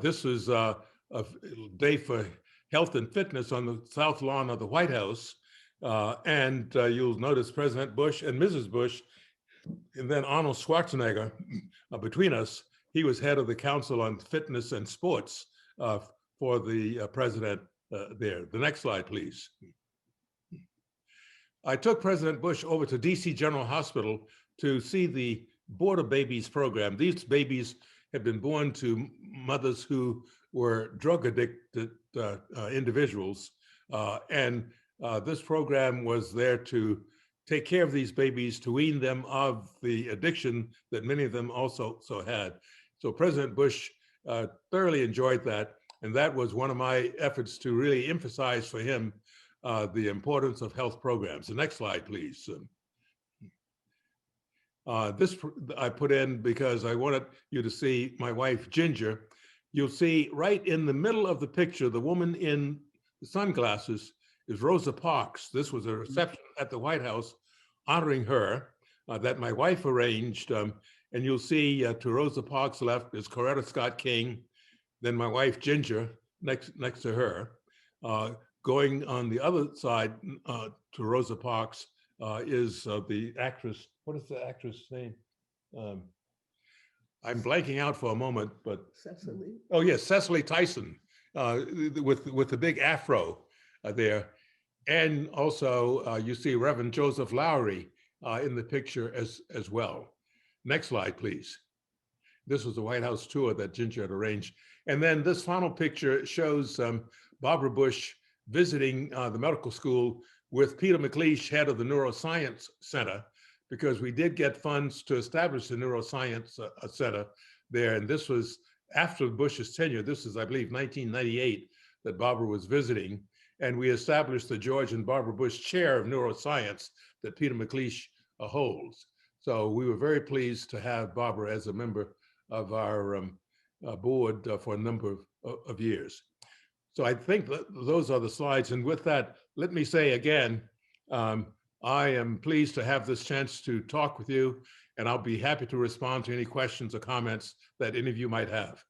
E: This is a day for health and fitness on the south lawn of the White House. And you'll notice President Bush and Mrs. Bush, and then Arnold Schwarzenegger between us. He was head of the Council on Fitness and Sports for the president there. The next slide, please. I took President Bush over to DC General Hospital to see the Border Babies program. These babies have been born to mothers who were drug addicted individuals. And this program was there to take care of these babies, to wean them of the addiction that many of them also had. So President Bush thoroughly enjoyed that. And that was one of my efforts to really emphasize for him the importance of health programs. The next slide, please. This I put in because I wanted you to see my wife, Ginger. You'll see right in the middle of the picture, the woman in the sunglasses is Rosa Parks. This was a reception at the White House honoring her that my wife arranged. And you'll see to Rosa Parks' left is Coretta Scott King, then my wife, Ginger, next to her. Going on the other side to Rosa Parks is the actress. What is the actress' name? I'm blanking out for a moment, but
F: Cecily.
E: Oh yes, Cecily Tyson with the big afro there, and also you see Reverend Joseph Lowry in the picture as well. Next slide, please. This was the White House tour that Ginger had arranged, and then this final picture shows Barbara Bush visiting the medical school with Peter McLeish, head of the Neuroscience Center, because we did get funds to establish the Neuroscience Center there. And this was after Bush's tenure. This is, I believe, 1998 that Barbara was visiting. And we established the George and Barbara Bush Chair of Neuroscience that Peter McLeish holds. So we were very pleased to have Barbara as a member of our board for a number of years. So I think that those are the slides. And with that, let me say again, I am pleased to have this chance to talk with you, and I'll be happy to respond to any questions or comments that any of you might have.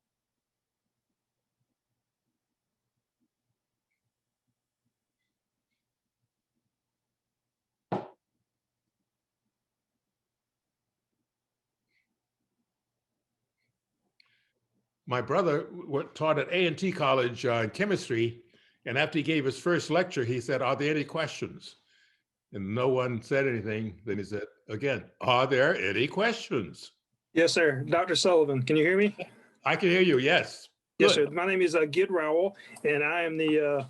E: My brother taught at A&T College in chemistry, and after he gave his first lecture, he said, "Are there any questions?" And no one said anything. Then he said, again, "Are there any questions?"
F: Yes, sir. Dr. Sullivan, can you hear me?
E: I can hear you, yes.
F: Yes,
E: Good.
F: sir. My name is Gid Rowell, and I am the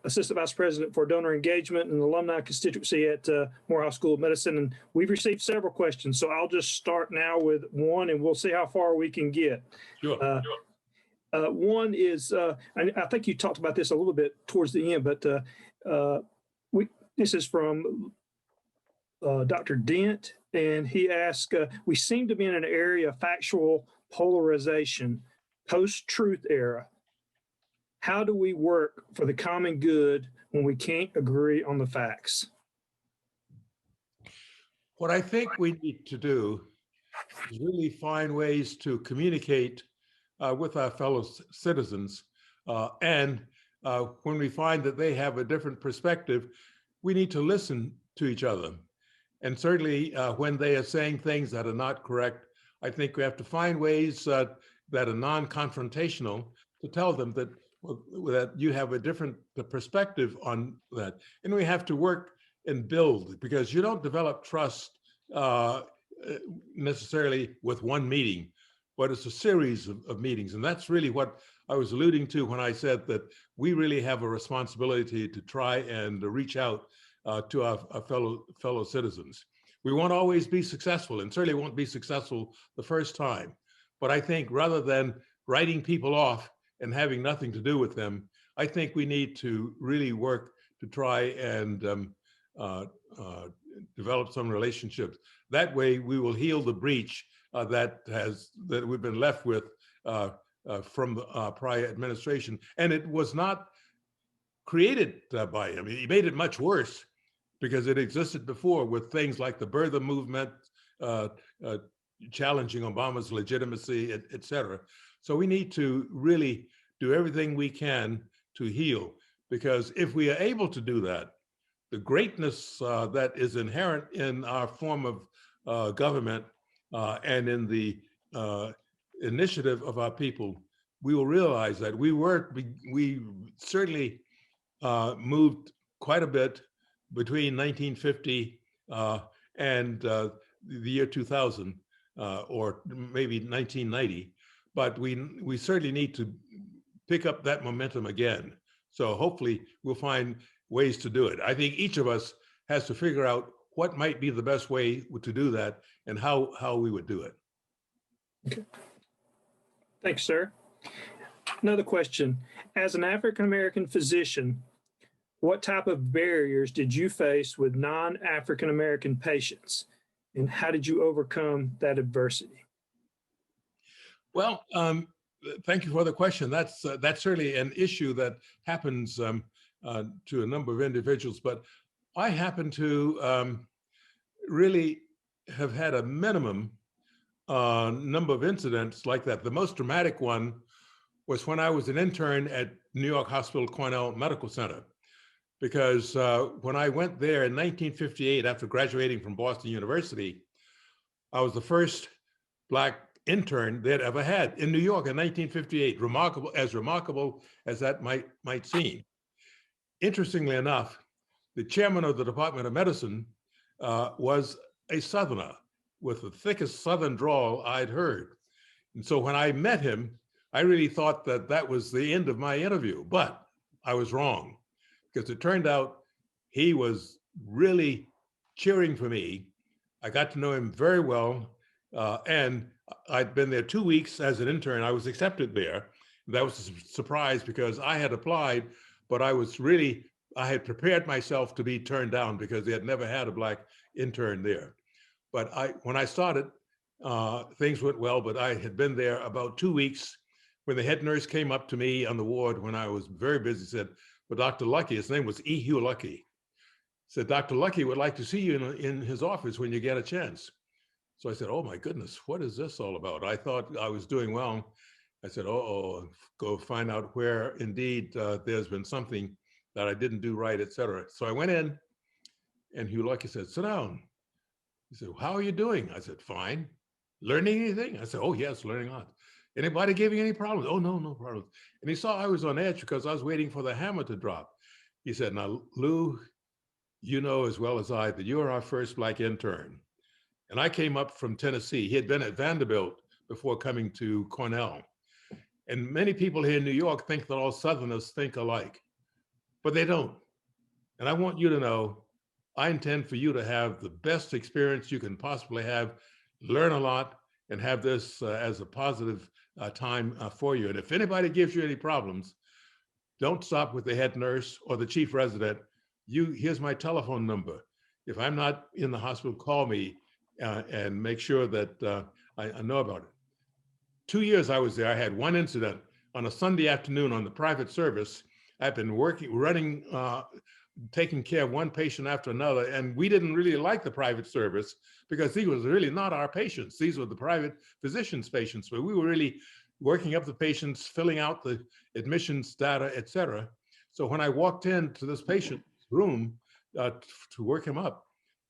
F: Assistant Vice President for Donor Engagement and Alumni Constituency at Morehouse School of Medicine. And we've received several questions, so I'll just start now with one, and we'll see how far we can get.
E: Sure.
F: One is, I think you talked about this a little bit towards the end, but this is from Dr. Dent, and he asked, we seem to be in an area of factual polarization, post-truth era. How do we work for the common good when we can't agree on the facts?
E: What I think we need to do is really find ways to communicate with our fellow citizens. And when we find that they have a different perspective, we need to listen to each other. And certainly when they are saying things that are not correct, I think we have to find ways that are non-confrontational to tell them that you have a different perspective on that. And we have to work and build, because you don't develop trust necessarily with one meeting, but it's a series of meetings. And that's really what I was alluding to when I said that we really have a responsibility to try and reach out to our fellow citizens. We won't always be successful, and certainly won't be successful the first time. But I think rather than writing people off and having nothing to do with them, I think we need to really work to try and develop some relationships. That way, we will heal the breach that we've been left with from the prior administration. And it was not created by him. He made it much worse because it existed before with things like the birther movement, challenging Obama's legitimacy, et cetera. So we need to really do everything we can to heal, because if we are able to do that, the greatness that is inherent in our form of government and in the initiative of our people, we will realize that we certainly moved quite a bit between 1950 and the year 2000, or maybe 1990, but we certainly need to pick up that momentum again. So hopefully we'll find ways to do it. I think each of us has to figure out what might be the best way to do that and how we would do it.
F: Okay. Thanks, sir. Another question. As an African-American physician, what type of barriers did you face with non-African-American patients, and how did you overcome that adversity?
E: Well, thank you for the question. That's certainly an issue that happens to a number of individuals, but I happen to really have had a minimum number of incidents like that. The most dramatic one was when I was an intern at New York Hospital Cornell Medical Center, because when I went there in 1958, after graduating from Boston University, I was the first Black intern they'd ever had in New York in 1958. Remarkable as that might seem. Interestingly enough, the chairman of the Department of Medicine was a Southerner with the thickest Southern drawl I'd heard. And so when I met him, I really thought that was the end of my interview, but I was wrong, because it turned out he was really cheering for me. I got to know him very well, and I'd been there 2 weeks as an intern. I was accepted there. That was a surprise because I had applied, but I had prepared myself to be turned down because they had never had a Black intern there. But when I started, things went well, but I had been there about 2 weeks when the head nurse came up to me on the ward when I was very busy, said, "Well, Dr. Lucky," his name was E. Hugh Lucky, said, "Dr. Lucky would like to see you in his office when you get a chance." So I said, "Oh my goodness, what is this all about?" I thought I was doing well. I said, go find out where indeed there's been something that I didn't do right, et cetera. So I went in, and Hugh Lucky said, "Sit down." He said, "How are you doing?" I said, "Fine." "Learning anything?" I said, "Oh yes, learning a lot." "Anybody giving any problems?" "Oh no, no problems." And he saw I was on edge because I was waiting for the hammer to drop. He said, "Now, Lou, you know as well as I that you are our first Black intern." And I came up from Tennessee. He had been at Vanderbilt before coming to Cornell. And many people here in New York think that all Southerners think alike, but they don't. And I want you to know, I intend for you to have the best experience you can possibly have, learn a lot, and have this as a positive time for you. And if anybody gives you any problems, don't stop with the head nurse or the chief resident. Here's my telephone number. If I'm not in the hospital, call me and make sure that I know about it. 2 years I was there, I had one incident on a Sunday afternoon on the private service. I've been running, taking care of one patient after another, and we didn't really like the private service because these was really not our patients. These were the private physicians' patients, but we were really working up the patients, filling out the admissions data, et cetera. So when I walked into this patient's room to work him up,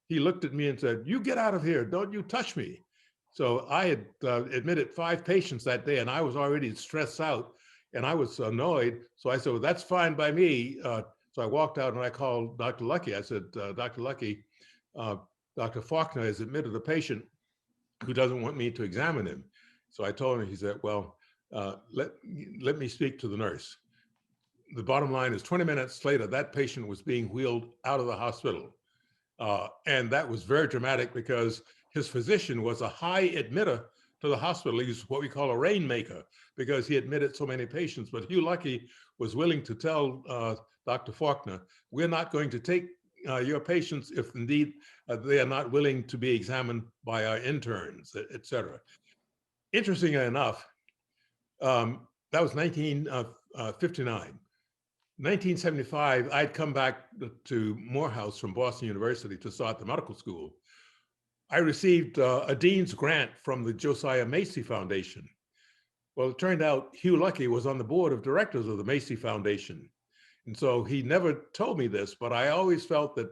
E: he looked at me and said, "You get out of here, don't you touch me." So I had admitted 5 patients that day, and I was already stressed out, and I was annoyed. So I said, "Well, that's fine by me." So I walked out and I called Dr. Lucky. I said, "Dr. Lucky, Dr. Faulkner has admitted a patient who doesn't want me to examine him." So I told him, he said, "Well, let me speak to the nurse." The bottom line is 20 minutes later, that patient was being wheeled out of the hospital. And that was very dramatic because his physician was a high admitter to the hospital. He was what we call a rainmaker because he admitted so many patients. But Hugh Lucky was willing to tell Dr. Faulkner, we're not going to take your patients if indeed they are not willing to be examined by our interns, et cetera. Interestingly enough, that was 1959. 1975, I'd come back to Morehouse from Boston University to start the medical school. I received a dean's grant from the Josiah Macy Foundation. Well, it turned out Hugh Lucky was on the board of directors of the Macy Foundation. And so he never told me this, but I always felt that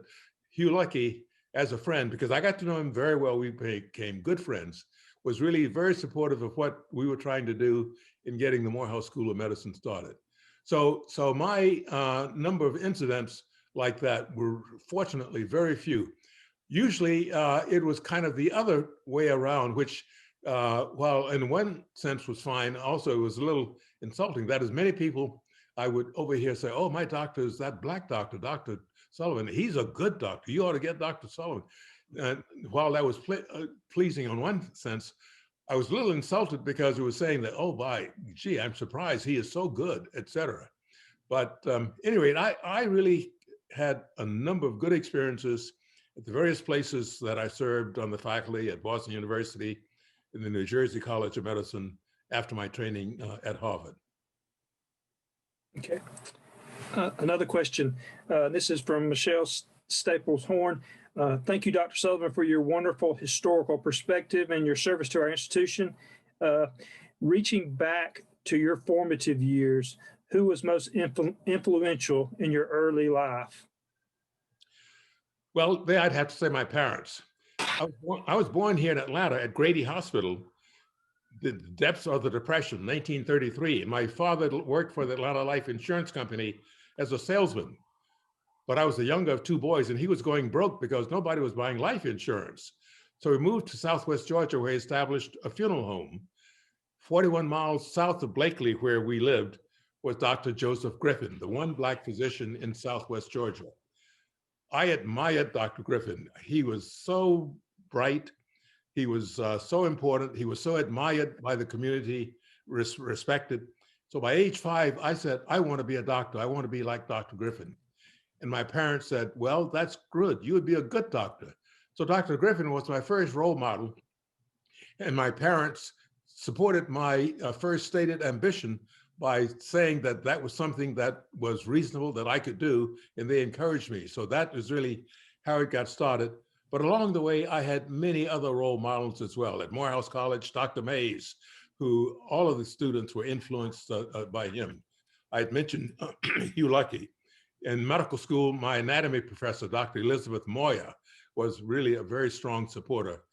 E: Hugh Lucky, as a friend, because I got to know him very well, we became good friends, was really very supportive of what we were trying to do in getting the Morehouse School of Medicine started. So my number of incidents like that were fortunately very few. Usually it was kind of the other way around, which while in one sense was fine, also it was a little insulting. That is, many people I would overhear say, oh, my doctor is that black doctor, Dr. Sullivan. He's a good doctor. You ought to get Dr. Sullivan. And while that was pleasing in one sense, I was a little insulted because it was saying that, oh, gee, I'm surprised he is so good, et cetera. But anyway, I really had a number of good experiences at the various places that I served on the faculty at Boston University, in the New Jersey College of Medicine, after my training at Harvard.
F: Okay. Another question. This is from Michelle Staples Horn. Thank you, Dr. Sullivan, for your wonderful historical perspective and your service to our institution. Reaching back to your formative years, who was most influential in your early life?
E: Well, there I'd have to say my parents. I was born here in Atlanta at Grady Hospital, the depths of the Depression, 1933. And my father worked for the Atlanta Life Insurance Company as a salesman. But I was the younger of two boys, and he was going broke because nobody was buying life insurance. So we moved to Southwest Georgia, where he established a funeral home. 41 miles south of Blakely, where we lived, was Dr. Joseph Griffin, the one Black physician in Southwest Georgia. I admired Dr. Griffin. He was so bright. He was so important. He was so admired by the community, respected. So by age 5, I said, I want to be a doctor. I want to be like Dr. Griffin. And my parents said, well, that's good. You would be a good doctor. So Dr. Griffin was my first role model. And my parents supported my first stated ambition by saying that that was something that was reasonable that I could do, and they encouraged me. So that is really how it got started. But along the way, I had many other role models as well. At Morehouse College, Dr. Mays, who all of the students were influenced by him. I had mentioned Hugh Lucky. In medical school, my anatomy professor, Dr. Elizabeth Moyer, was really a very strong supporter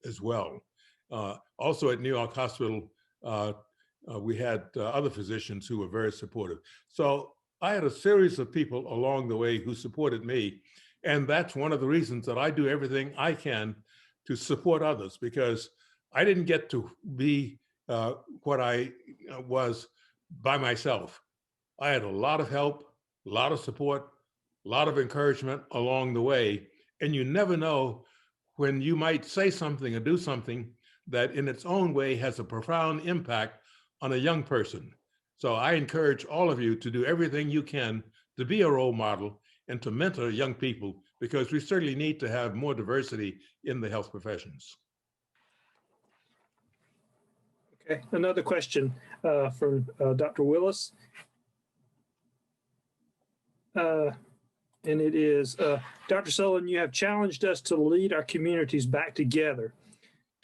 E: as well. Also at New York Hospital, we had other physicians who were very supportive. So I had a series of people along the way who supported me. And that's one of the reasons that I do everything I can to support others, because I didn't get to be what I was by myself. I had a lot of help, a lot of support, a lot of encouragement along the way. And you never know when you might say something or do something that in its own way has a profound impact on a young person. So I encourage all of you to do everything you can to be a role model and to mentor young people, because we certainly need to have more diversity in the health professions.
F: Okay, another question from Dr. Willis. And it is, Dr. Sullivan, you have challenged us to lead our communities back together.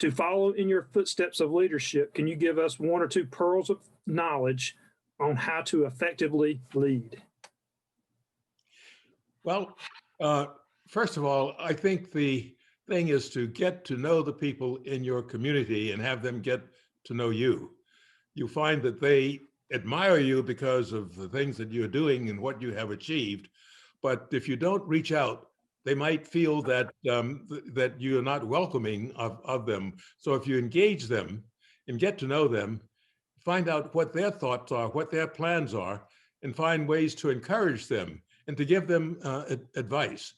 F: To follow in your footsteps of leadership, can you give us one or two pearls of knowledge on how to effectively lead?
E: Well, first of all, I think the thing is to get to know the people in your community and have them get to know you. You find that they admire you because of the things that you're doing and what you have achieved. But if you don't reach out, they might feel that that you're not welcoming of them. So if you engage them and get to know them, find out what their thoughts are, what their plans are, and find ways to encourage them and to give them advice.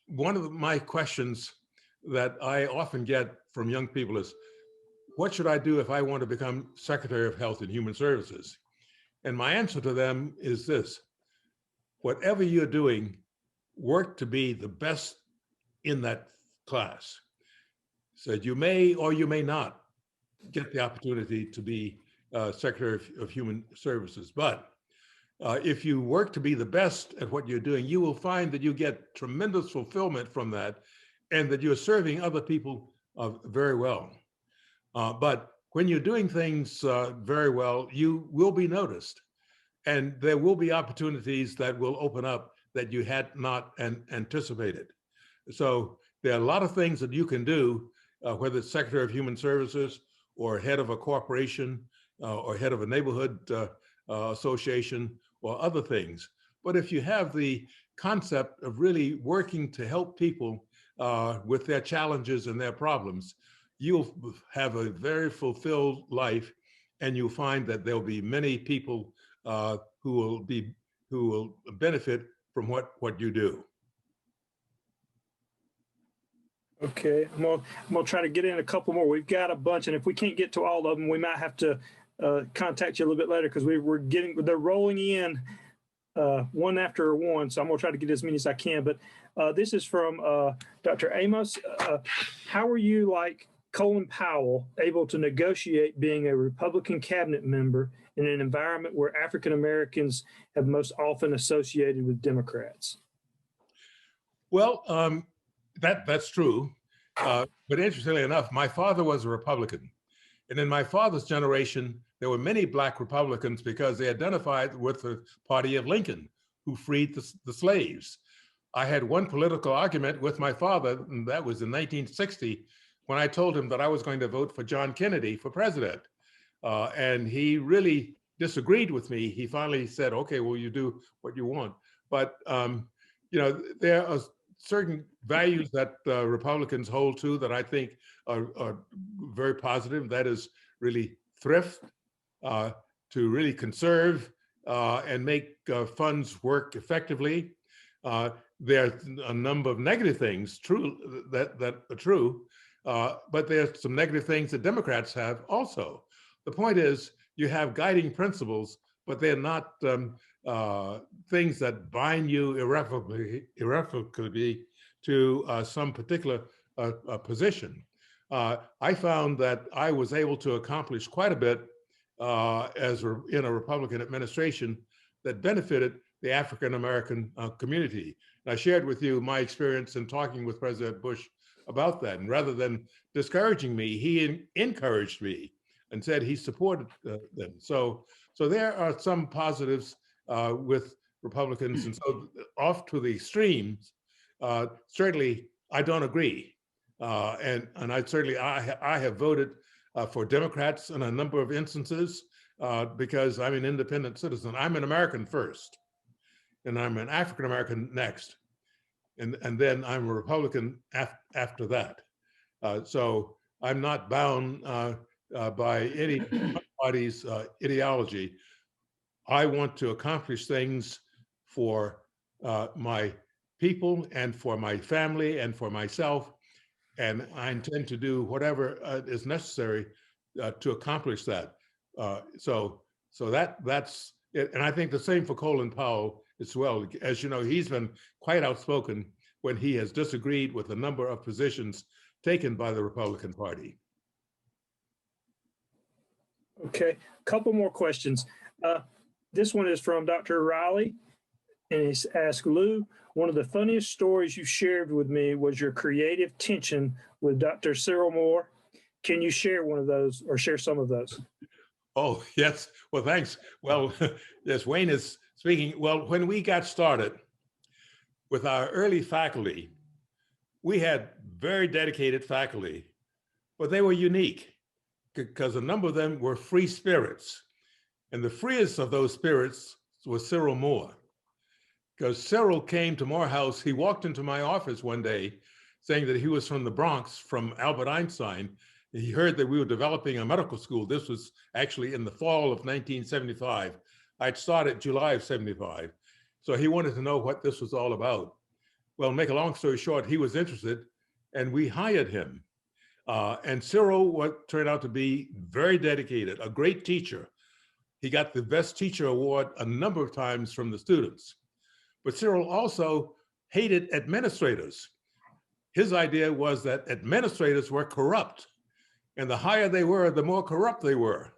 E: One of my questions that I often get from young people is, what should I do if I want to become Secretary of Health and Human Services? And my answer to them is this: whatever you're doing, work to be the best in that class. So you may or you may not get the opportunity to be Secretary of Human Services. But if you work to be the best at what you're doing, you will find that you get tremendous fulfillment from that, and that you're serving other people very well. But when you're doing things very well, you will be noticed, and there will be opportunities that will open up that you had not anticipated. So there are a lot of things that you can do, whether it's Secretary of Human Services or head of a corporation or head of a neighborhood association or other things. But if you have the concept of really working to help people with their challenges and their problems, you'll have a very fulfilled life, and you'll find that there'll be many people who will benefit from what you do.
F: Okay, I'm gonna try to get in a couple more. We've got a bunch, and if we can't get to all of them, we might have to contact you a little bit later, because they're rolling in one after one. So I'm gonna try to get as many as I can. But this is from Dr. Amos. How are you, like Colin Powell, able to negotiate being a Republican cabinet member in an environment where African Americans have most often associated with Democrats?
E: Well, that's true. But interestingly enough, my father was a Republican. And in my father's generation, there were many Black Republicans because they identified with the party of Lincoln, who freed the slaves. I had one political argument with my father, and that was in 1960, when I told him that I was going to vote for John Kennedy for president. And he really disagreed with me. He finally said, okay, well, you do what you want. But, there are certain values that Republicans hold to that I think are very positive. That is really thrift, to really conserve and make funds work effectively. There are a number of negative things that are true, but there's some negative things that Democrats have also. The point is, you have guiding principles, but they're not things that bind you irrevocably to some particular position. I found that I was able to accomplish quite a bit in a Republican administration that benefited the African American community. And I shared with you my experience in talking with President Bush about that. And rather than discouraging me, he encouraged me and said he supported them. So there are some positives with Republicans. And so off to the extremes, certainly I don't agree. And I have voted for Democrats in a number of instances because I'm an independent citizen. I'm an American first, and I'm an African American next, and then I'm a Republican after that. So I'm not bound by any party's ideology. I want to accomplish things for my people and for my family and for myself, and I intend to do whatever is necessary to accomplish that. So that's it. And I think the same for Colin Powell as well. As you know, he's been quite outspoken when he has disagreed with a number of positions taken by the Republican Party.
F: Okay, a couple more questions. This one is from Dr. Riley, and he's asked, Lou, one of the funniest stories you shared with me was your creative tension with Dr. Cyril Moore. Can you share one of those or share some of those?
E: Oh, yes. Well, thanks. Well, yes, Wayne is speaking. Well, when we got started with our early faculty, we had very dedicated faculty, but they were unique because a number of them were free spirits. And the freest of those spirits was Cyril Moore. Because Cyril came to Morehouse, he walked into my office one day saying that he was from the Bronx, from Albert Einstein. He heard that we were developing a medical school. This was actually in the fall of 1975. I'd started July of 75. So he wanted to know what this was all about. Well, make a long story short, he was interested. and we hired him. And Cyril turned out to be very dedicated, a great teacher. He got the Best Teacher Award a number of times from the students. But Cyril also hated administrators. His idea was that administrators were corrupt, and the higher they were, the more corrupt they were.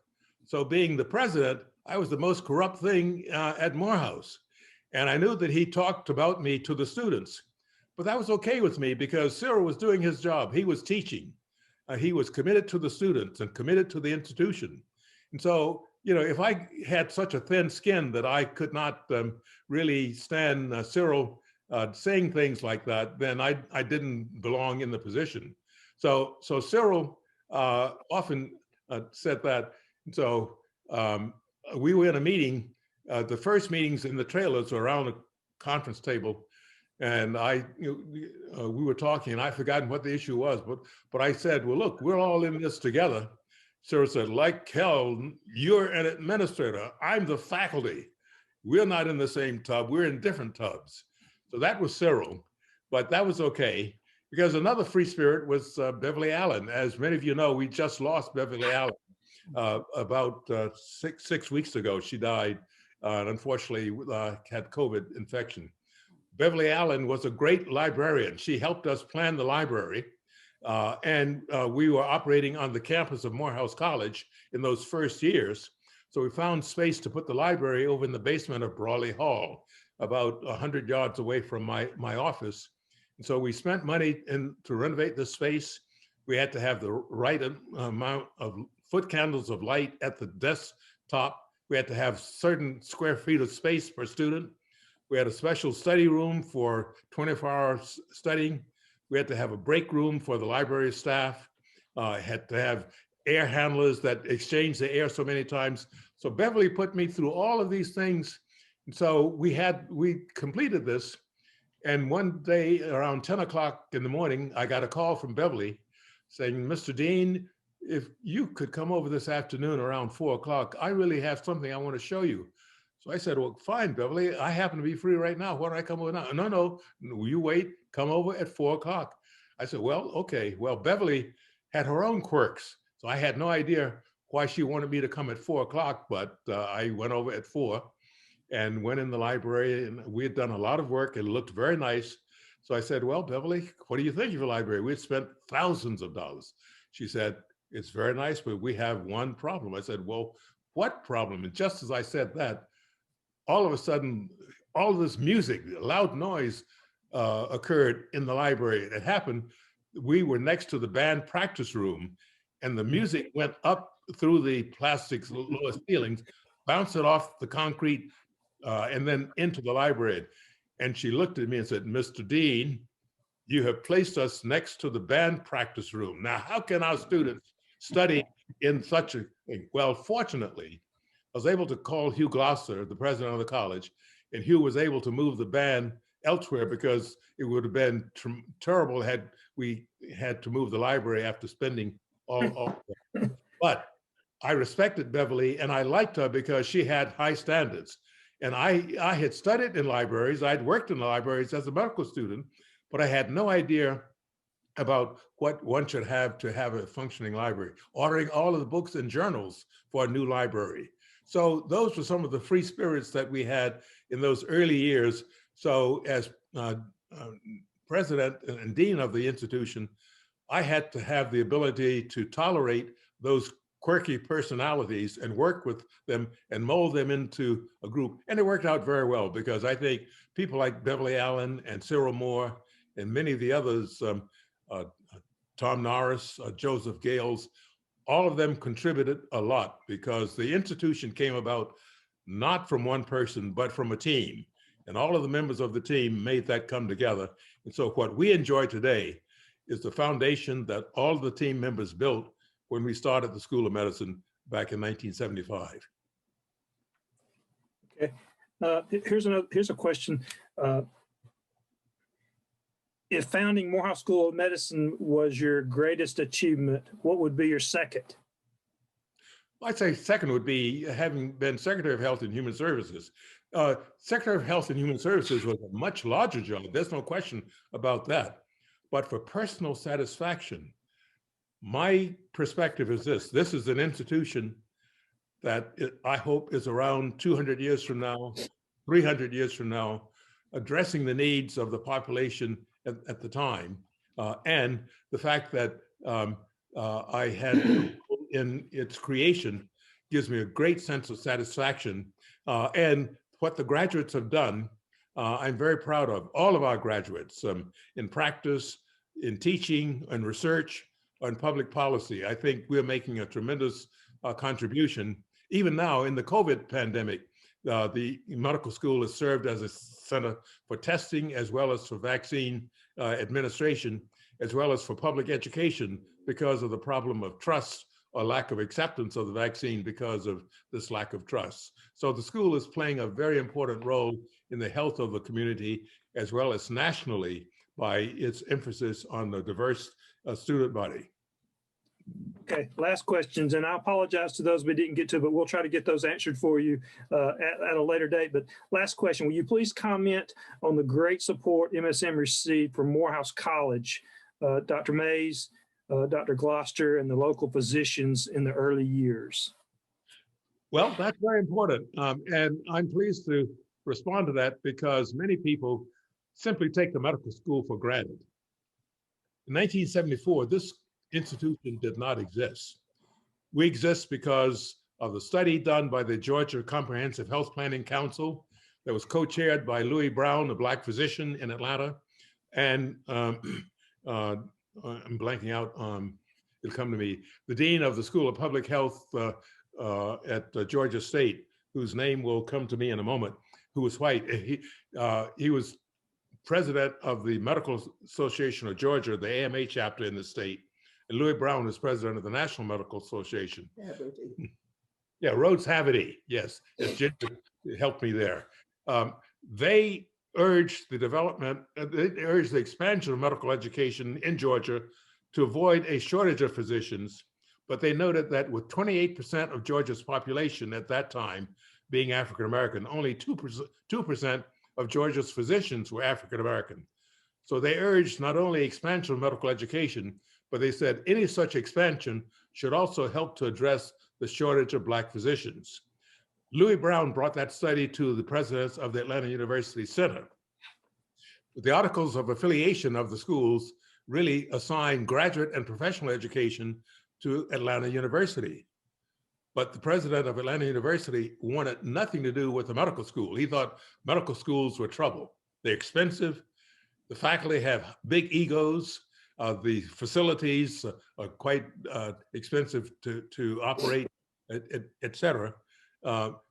E: So being the president, I was the most corrupt thing at Morehouse. And I knew that he talked about me to the students, but that was okay with me because Cyril was doing his job. He was teaching. He was committed to the students and committed to the institution. And so, you know, if I had such a thin skin that I could not really stand Cyril saying things like that, then I didn't belong in the position. So Cyril often said that. So we were in a meeting, the first meetings in the trailers were around a conference table, and we were talking, and I'd forgotten what the issue was, but I said, well, look, we're all in this together. Cyril said, like hell, you're an administrator, I'm the faculty. We're not in the same tub, we're in different tubs. So that was Cyril, but that was okay, because another free spirit was Beverly Allen. As many of you know, we just lost Beverly Allen about 6 weeks ago. She died, and unfortunately had COVID infection. Beverly Allen was a great librarian. She helped us plan the library, and we were operating on the campus of Morehouse College in those first years. So we found space to put the library over in the basement of Brawley Hall, about 100 yards away from my office. And so we spent money to renovate the space. We had to have the right amount of foot candles of light at the desktop. We had to have certain square feet of space per student. We had a special study room for 24-hour studying. We had to have a break room for the library staff. Had to have air handlers that exchange the air so many times. So Beverly put me through all of these things. And so we completed this. And one day around 10 o'clock in the morning, I got a call from Beverly saying, Mr. Dean, if you could come over this afternoon around 4 o'clock, I really have something I want to show you. So I said, well, fine, Beverly, I happen to be free right now. Why don't I come over now? No, you wait, come over at 4 o'clock. I said, well, okay. Well, Beverly had her own quirks. So I had no idea why she wanted me to come at 4 o'clock, but I went over at 4 and went in the library, and we had done a lot of work. It looked very nice. So I said, well, Beverly, what do you think of your library? We had spent thousands of dollars. She said, it's very nice, but we have one problem. I said, well, what problem? And just as I said that, all of a sudden, all of this music, loud noise occurred in the library. It happened, we were next to the band practice room, and the music went up through the plastic lower ceilings, bounced it off the concrete, and then into the library. And she looked at me and said, Mr. Dean, you have placed us next to the band practice room. Now, how can our students study in such a thing? Well, fortunately, I was able to call Hugh Gloucester, the president of the college, and Hugh was able to move the band elsewhere because it would have been terrible had we had to move the library after spending all. But I respected Beverly, and I liked her because she had high standards. And I had studied in libraries, I'd worked in the libraries as a medical student, but I had no idea about what one should have to have a functioning library, ordering all of the books and journals for a new library. So those were some of the free spirits that we had in those early years. So as president and dean of the institution, I had to have the ability to tolerate those quirky personalities and work with them and mold them into a group. And it worked out very well because I think people like Beverly Allen and Cyril Moore and many of the others, Tom Norris, Joseph Gales, all of them contributed a lot because the institution came about not from one person, but from a team. And all of the members of the team made that come together. And so what we enjoy today is the foundation that all of the team members built when we started the School of Medicine back in 1975.
F: Okay, here's a question. If founding Morehouse School of Medicine was your greatest achievement, what would be your second?
E: I'd say second would be having been Secretary of Health and Human Services. Secretary of Health and Human Services was a much larger job. There's no question about that. But for personal satisfaction, my perspective is this. This is an institution that I hope is around 200 years from now, 300 years from now, addressing the needs of the population at the time. And the fact that I had in its creation gives me a great sense of satisfaction. And what the graduates have done, I'm very proud of. All of our graduates in practice, in teaching, and research, and public policy. I think we're making a tremendous contribution. Even now in the COVID pandemic, the medical school has served as a center for testing as well as for vaccine administration, as well as for public education because of the problem of trust or lack of acceptance of the vaccine because of this lack of trust. So the school is playing a very important role in the health of the community as well as nationally by its emphasis on the diverse student body.
F: Okay, last questions, and I apologize to those we didn't get to, but we'll try to get those answered for you at a later date. But last question, will you please comment on the great support MSM received from Morehouse College, Dr. Mays, Dr. Gloucester, and the local physicians in the early years?
E: Well, that's very important. And I'm pleased to respond to that because many people simply take the medical school for granted. In 1974, this institution did not exist. We exist because of the study done by the Georgia Comprehensive Health Planning Council that was co-chaired by Louis Brown, a Black physician in Atlanta. And I'm blanking out, it'll come to me, the Dean of the School of Public Health at Georgia State, whose name will come to me in a moment, who was white. He was president of the Medical Association of Georgia, the AMA chapter in the state. And Louis Brown is president of the National Medical Association. Yeah, Rhodes Haverty, yes, it helped me there. They urged the development, they urged the expansion of medical education in Georgia to avoid a shortage of physicians, but they noted that with 28% of Georgia's population at that time being African-American, only 2% of Georgia's physicians were African-American. So they urged not only expansion of medical education, but they said any such expansion should also help to address the shortage of Black physicians. Louis Brown brought that study to the presidents of the Atlanta University Center. The articles of affiliation of the schools really assign graduate and professional education to Atlanta University. But the president of Atlanta University wanted nothing to do with the medical school. He thought medical schools were trouble. They're expensive. The faculty have big egos. The facilities are quite expensive to operate, et cetera.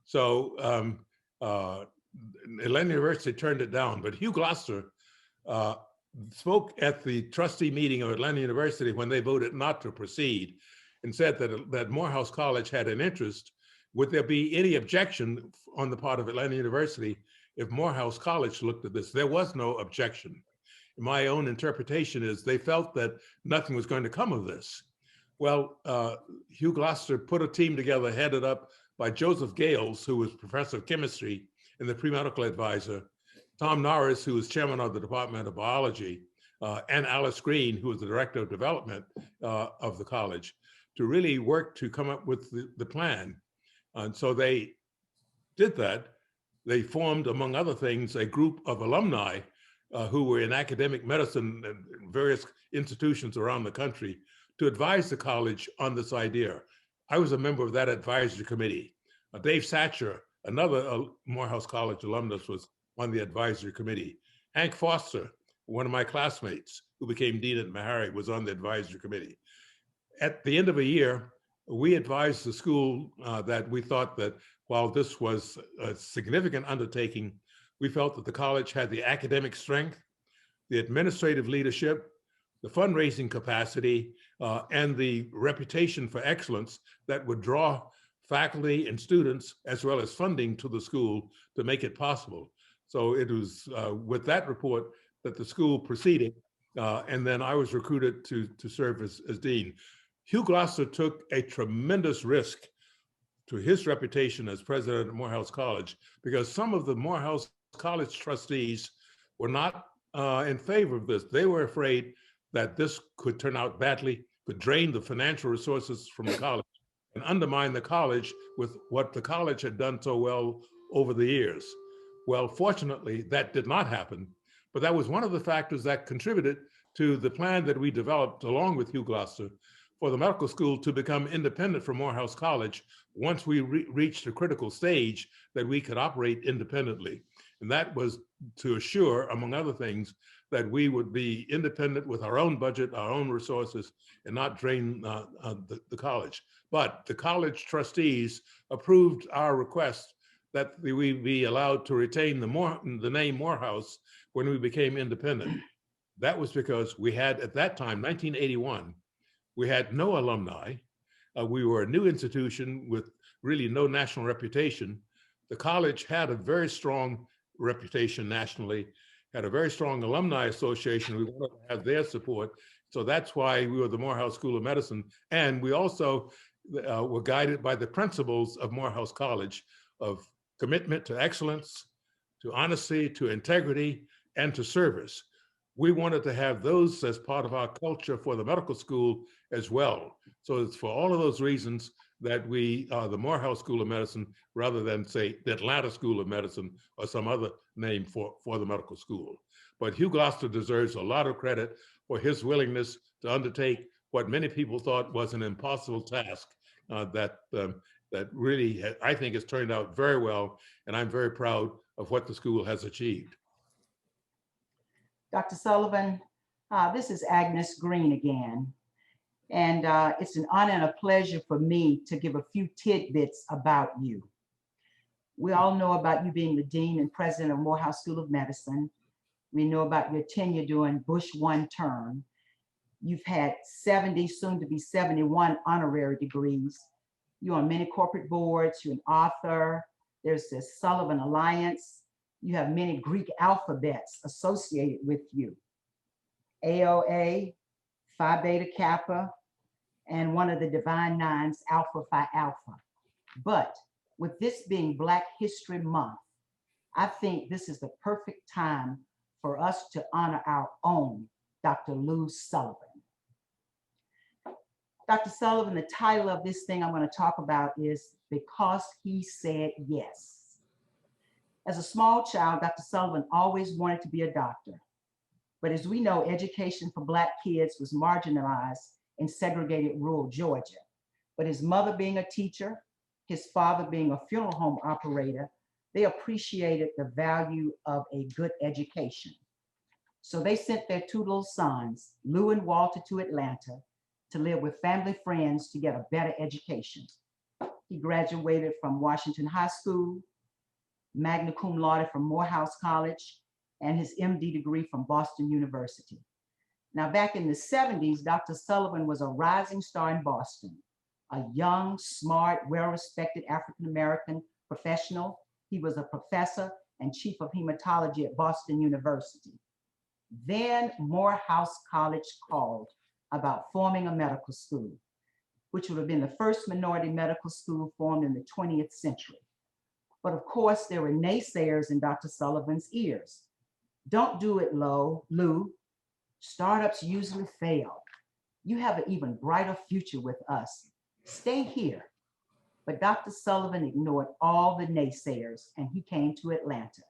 E: So Atlanta University turned it down, but Hugh Gloucester spoke at the trustee meeting of Atlanta University when they voted not to proceed and said that Morehouse College had an interest. Would there be any objection on the part of Atlanta University if Morehouse College looked at this? There was no objection. My own interpretation is they felt that nothing was going to come of this. Well, Hugh Gloucester put a team together headed up by Joseph Gales, who was professor of chemistry and the pre-medical advisor, Tom Norris, who was chairman of the Department of Biology, and Alice Green, who was the director of development of the college, to really work to come up with the plan. And so they did that. They formed, among other things, a group of alumni who were in academic medicine and various institutions around the country to advise the college on this idea. I was a member of that advisory committee. Dave Satcher, another Morehouse College alumnus, was on the advisory committee. Hank Foster, one of my classmates who became dean at Meharry, was on the advisory committee. At the end of a year, we advised the school that we thought that while this was a significant undertaking, we felt that the college had the academic strength, the administrative leadership, the fundraising capacity, and the reputation for excellence that would draw faculty and students, as well as funding to the school to make it possible. So it was with that report that the school proceeded, and then I was recruited to serve as dean. Hugh Gloucester took a tremendous risk to his reputation as president of Morehouse College because some of the Morehouse College trustees were not in favor of this. They were afraid that this could turn out badly, could drain the financial resources from the college and undermine the college with what the college had done so well over the years. Well, fortunately, that did not happen, but that was one of the factors that contributed to the plan that we developed along with Hugh Gloucester for the medical school to become independent from Morehouse College once we reached a critical stage that we could operate independently. And that was to assure, among other things, that we would be independent with our own budget, our own resources, and not drain the college. But the college trustees approved our request that we be allowed to retain the name Morehouse when we became independent. That was because we had, at that time, 1981, we had no alumni. We were a new institution with really no national reputation. The college had a very strong reputation nationally, had a very strong alumni association. We wanted to have their support. So that's why we were the Morehouse School of Medicine. And we also were guided by the principles of Morehouse College of commitment to excellence, to honesty, to integrity, and to service. We wanted to have those as part of our culture for the medical school as well. So it's for all of those reasons that we are the Morehouse School of Medicine rather than, say, the Atlanta School of Medicine or some other name for the medical school. But Hugh Gloucester deserves a lot of credit for his willingness to undertake what many people thought was an impossible task that really, I think, has turned out very well. And I'm very proud of what the school has achieved.
A: Dr. Sullivan, this is Agnes Green again. And it's an honor and a pleasure for me to give a few tidbits about you. We all know about you being the Dean and President of Morehouse School of Medicine. We know about your tenure during Bush 1 term. You've had 70, soon to be 71 honorary degrees. You're on many corporate boards, you're an author. There's the Sullivan Alliance. You have many Greek alphabets associated with you. AOA, Phi Beta Kappa, and one of the Divine Nines, Alpha Phi Alpha. But with this being Black History Month, I think this is the perfect time for us to honor our own Dr. Lou Sullivan. Dr. Sullivan, the title of this thing I'm going to talk about is Because He Said Yes. As a small child, Dr. Sullivan always wanted to be a doctor. But as we know, education for Black kids was marginalized in segregated rural Georgia. But his mother being a teacher, his father being a funeral home operator, they appreciated the value of a good education. So they sent their two little sons, Lou and Walter, to Atlanta to live with family friends to get a better education. He graduated from Washington High School, magna cum laude from Morehouse College, and his MD degree from Boston University. Now, back in the 70s, Dr. Sullivan was a rising star in Boston, a young, smart, well-respected African-American professional. He was a professor and chief of hematology at Boston University. Then Morehouse College called about forming a medical school, which would have been the first minority medical school formed in the 20th century. But of course, there were naysayers in Dr. Sullivan's ears. Don't do it, Lou. Startups usually fail. You have an even brighter future with us. Stay here. But Dr. Sullivan ignored all the naysayers and he came to Atlanta.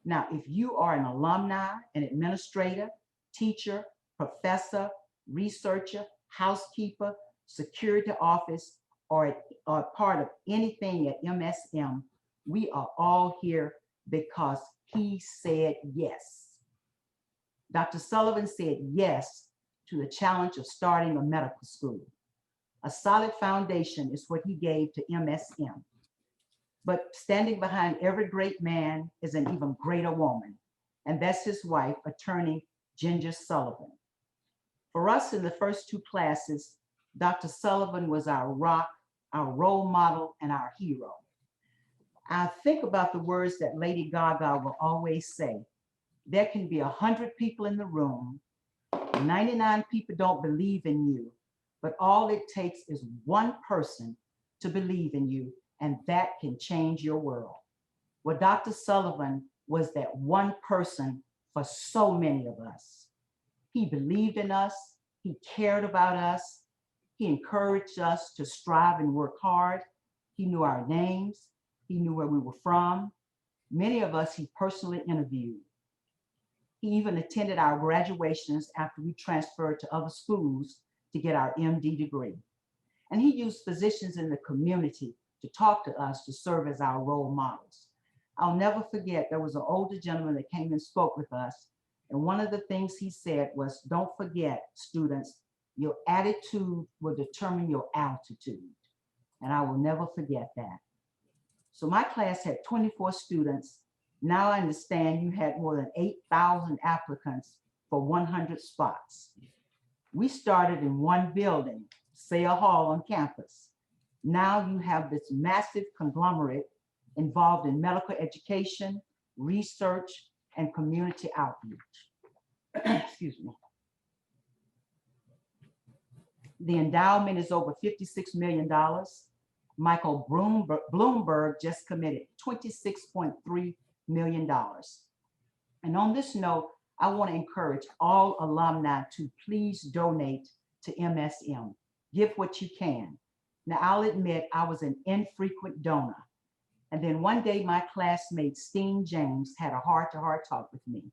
A: Now, if you are an alumni, an administrator, teacher, professor, researcher, housekeeper, security office, or part of anything at MSM, we are all here because he said yes. Dr. Sullivan said yes to the challenge of starting a medical school. A solid foundation is what he gave to MSM. But standing behind every great man is an even greater woman, and that's his wife, attorney Ginger Sullivan. For us in the first two classes, Dr. Sullivan was our rock, our role model, and our hero. I think about the words that Lady Gaga will always say. There can be 100 people in the room, 99 people don't believe in you, but all it takes is one person to believe in you, and that can change your world. Well, Dr. Sullivan was that one person for so many of us. He believed in us. He cared about us. He encouraged us to strive and work hard. He knew our names. He knew where we were from. Many of us he personally interviewed. He even attended our graduations after we transferred to other schools to get our MD degree. And he used physicians in the community to talk to us, to serve as our role models. I'll never forget, there was an older gentleman that came and spoke with us. And one of the things he said was, don't forget, students, your attitude will determine your altitude. And I will never forget that. So my class had 24 students. Now I understand you had more than 8,000 applicants for 100 spots. We started in one building, Sayre Hall on campus. Now you have this massive conglomerate involved in medical education, research, and community outreach. Excuse me. The endowment is over $56 million. Michael Bloomberg just committed $26.3 million. And on this note, I want to encourage all alumni to please donate to MSM. Give what you can. Now, I'll admit I was an infrequent donor. And then one day my classmate, Steen James, had a heart-to-heart talk with me.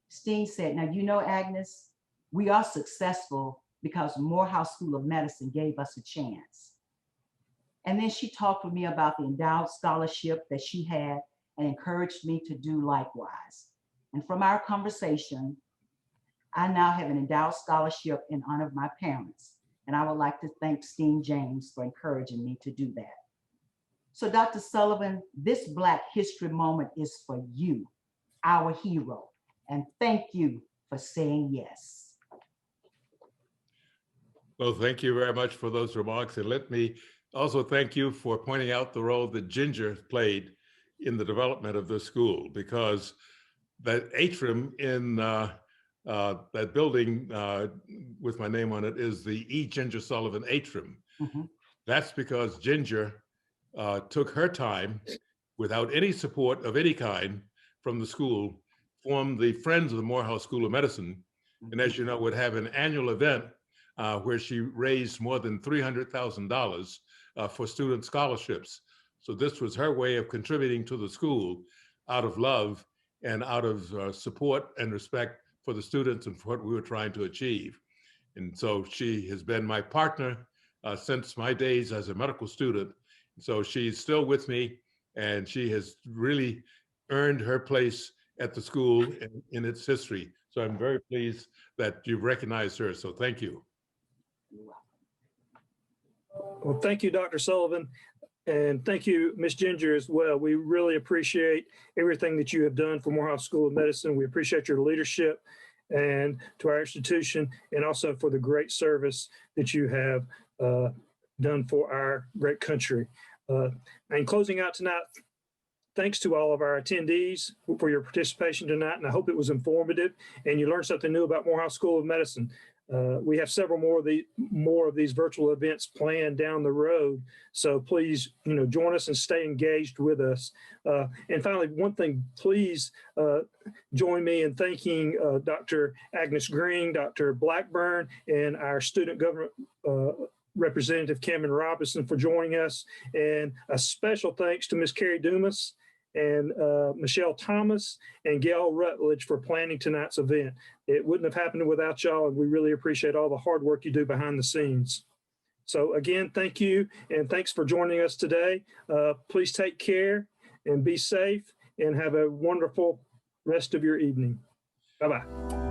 A: Steen said, now, you know, Agnes, we are successful because Morehouse School of Medicine gave us a chance. And then she talked with me about the endowed scholarship that she had and encouraged me to do likewise. And from our conversation, I now have an endowed scholarship in honor of my parents. And I would like to thank Steen James for encouraging me to do that. So Dr. Sullivan, this Black History moment is for you, our hero. And thank you for saying yes.
E: Well, thank you very much for those remarks. And let me also thank you for pointing out the role that Ginger played in the development of the school, because that atrium in that building with my name on it is the E. Ginger Sullivan Atrium.
A: Mm-hmm.
E: That's because Ginger took her time without any support of any kind from the school, formed the Friends of the Morehouse School of Medicine, and as you know, would have an annual event where she raised more than $300,000 for student scholarships. So this was her way of contributing to the school out of love and out of support and respect for the students and for what we were trying to achieve. And so she has been my partner since my days as a medical student. So she's still with me, and she has really earned her place at the school in its history. So I'm very pleased that you've recognized her. So thank you.
F: Well, thank you, Dr. Sullivan. And thank you, Ms. Ginger, as well. We really appreciate everything that you have done for Morehouse School of Medicine. We appreciate your leadership and to our institution, and also for the great service that you have done for our great country. And closing out tonight, thanks to all of our attendees for your participation tonight, and I hope it was informative and you learned something new about Morehouse School of Medicine. We have several more of these virtual events planned down the road. So please, join us and stay engaged with us. And finally, one thing, please join me in thanking Dr. Agnes Green, Dr. Blackburn, and our student government representative, Cameron Robinson, for joining us. And a special thanks to Ms. Carrie Dumas and Michelle Thomas and Gail Rutledge for planning tonight's event. It wouldn't have happened without y'all, and we really appreciate all the hard work you do behind the scenes. So again, thank you, and thanks for joining us today. Please take care and be safe, and have a wonderful rest of your evening. Bye-bye.